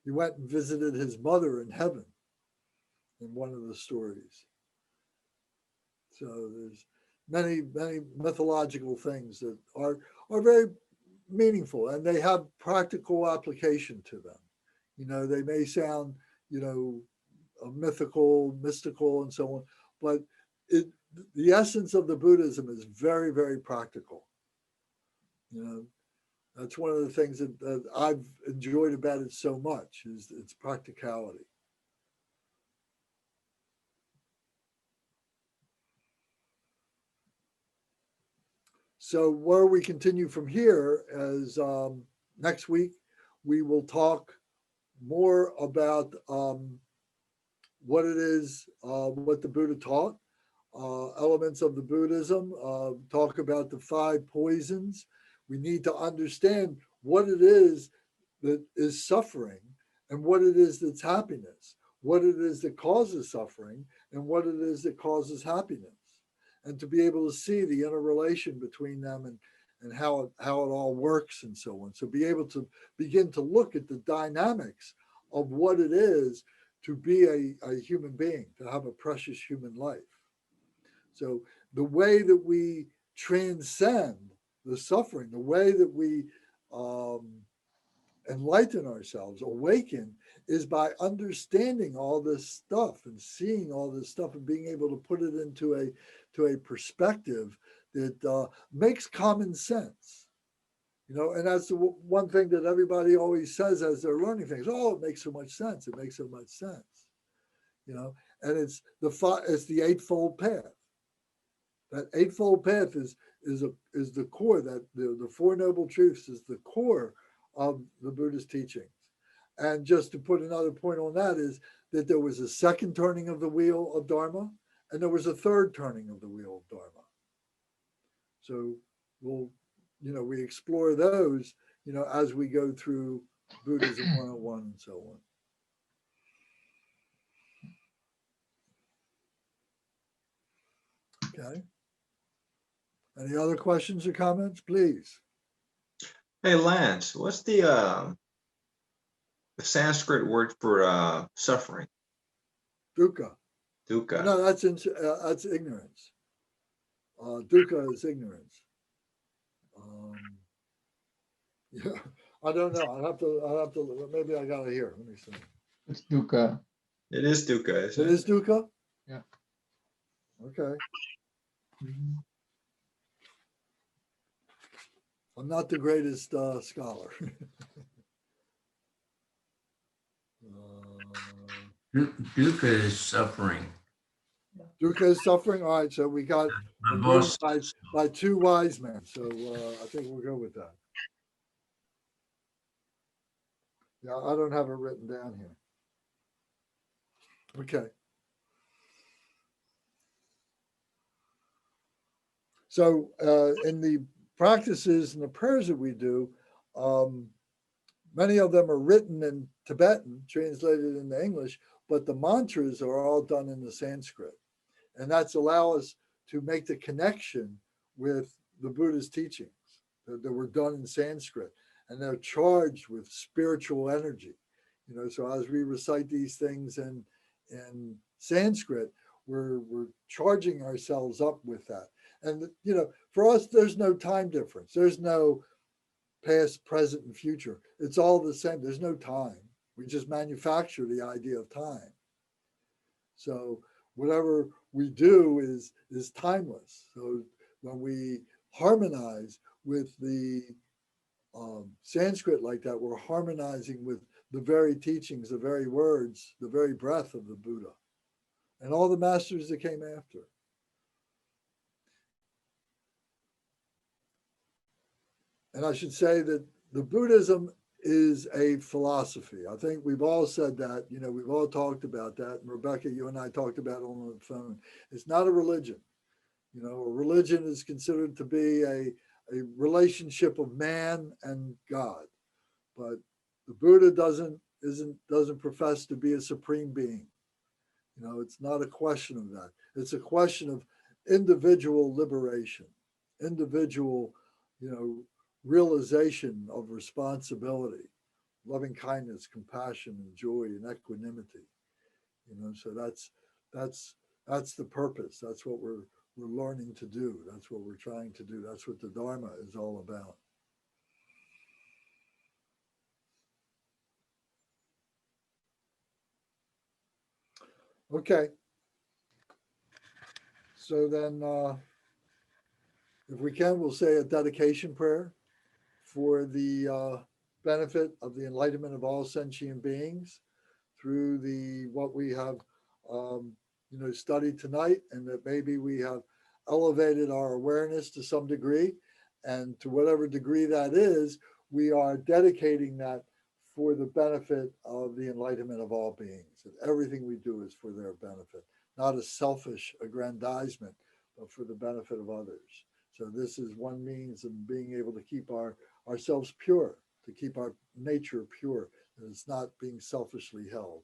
He went and visited his mother in heaven in one of the stories. So there's many, many mythological things that are very meaningful, and they have practical application to them. You know, they may sound, you know, mythical, mystical, and so on, but the essence of the Buddhism is very, very practical. You know, that's one of the things that I've enjoyed about it so much, is its practicality. So where we continue from here is next week, we will talk more about what it is, what the Buddha taught, elements of the Buddhism, talk about the 5 poisons. We need to understand what it is that is suffering and what it is that's happiness. what it is that causes suffering and what it is that causes happiness, and to be able to see the interrelation between them and how it all works and so on. So be able to begin to look at the dynamics of what it is to be a human being, to have a precious human life. So the way that we transcend the suffering, the way that we enlighten ourselves, awaken, is by understanding all this stuff and seeing all this stuff and being able to put it into a perspective that makes common sense. You know, and that's the one thing that everybody always says as they're learning things. Oh, it makes so much sense. It makes so much sense. You know, and it's the Eightfold Path. That Eightfold Path is the core. That the Four Noble Truths is the core of the Buddhist teachings. And just to put another point on that is that there was a second turning of the wheel of Dharma, and there was a third turning of the wheel of Dharma. So we explore those, as we go through Buddhism 101 and so on. Okay. Any other questions or comments, please? Hey, Lance, what's the Sanskrit word for suffering? Dukkha. Dukkha. No, that's ignorance. Dukkha is ignorance. Yeah, I don't know. I'll have to. Maybe I got it here. Let me see. It's dukkha. It is dukkha, isn't It is dukkha. Yeah. Okay. I'm not the greatest scholar. Dukkha is suffering. Dukkha is suffering. All right, so we got Both. by two wise men. So I think we'll go with that. Yeah, I don't have it written down here. Okay. So in the practices and the prayers that we do, many of them are written in Tibetan, translated into English, but the mantras are all done in the Sanskrit. And that's allow us to make the connection with the Buddha's teachings that were done in Sanskrit. And they're charged with spiritual energy. So as we recite these things in Sanskrit, we're charging ourselves up with that. And, for us, there's no time difference. There's no past, present, and future. It's all the same. There's no time. We just manufacture the idea of time. So whatever we do is timeless. So when we harmonize with the Sanskrit like that, we're harmonizing with the very teachings, the very words, the very breath of the Buddha and all the masters that came after. And I should say that the Buddhism is a philosophy. I think we've all said that, we've all talked about that. And Rebecca, you and I talked about it on the phone. It's not a religion. A religion is considered to be a relationship of man and God. But the Buddha doesn't profess to be a supreme being. It's not a question of that. It's a question of individual liberation, individual, realization of responsibility, loving kindness, compassion, and joy, and equanimity. So that's the purpose. That's what we're learning to do. That's what we're trying to do. That's what the Dharma is all about. Okay. So then, if we can, we'll say a dedication prayer for the benefit of the enlightenment of all sentient beings through what we have studied tonight, and that maybe we have elevated our awareness to some degree, and to whatever degree that is, we are dedicating that for the benefit of the enlightenment of all beings. And everything we do is for their benefit, not a selfish aggrandizement, but for the benefit of others. So this is one means of being able to keep ourselves pure, to keep our nature pure, and it's not being selfishly held.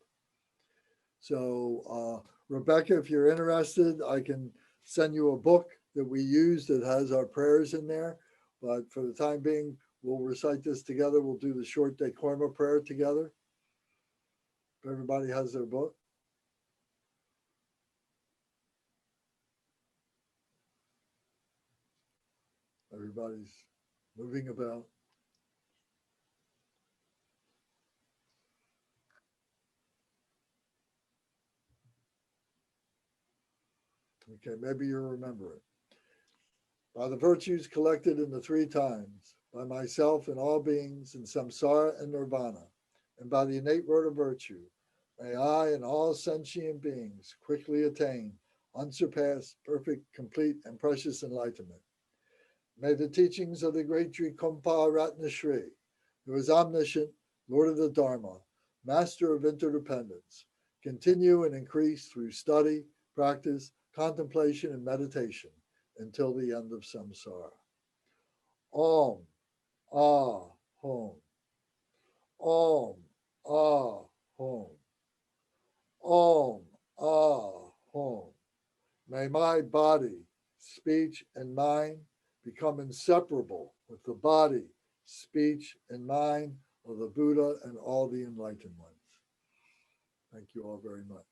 So Rebecca, if you're interested, I can send you a book that we use that has our prayers in there. But for the time being, we'll recite this together. We'll do the short De Korma prayer together. If everybody has their book. Everybody's moving about. Okay, maybe you remember it. By the virtues collected in the three times, by myself and all beings in samsara and nirvana, and by the innate word of virtue, may I and all sentient beings quickly attain unsurpassed, perfect, complete, and precious enlightenment. May the teachings of the great Trikampa Ratna Shri, who is omniscient, Lord of the Dharma, master of interdependence, continue and increase through study, practice, contemplation, and meditation until the end of samsara. Om, Ah, Hom. Om, Ah, Hom. Om, Ah, Hom. May my body, speech, and mind become inseparable with the body, speech, and mind of the Buddha and all the enlightened ones. Thank you all very much.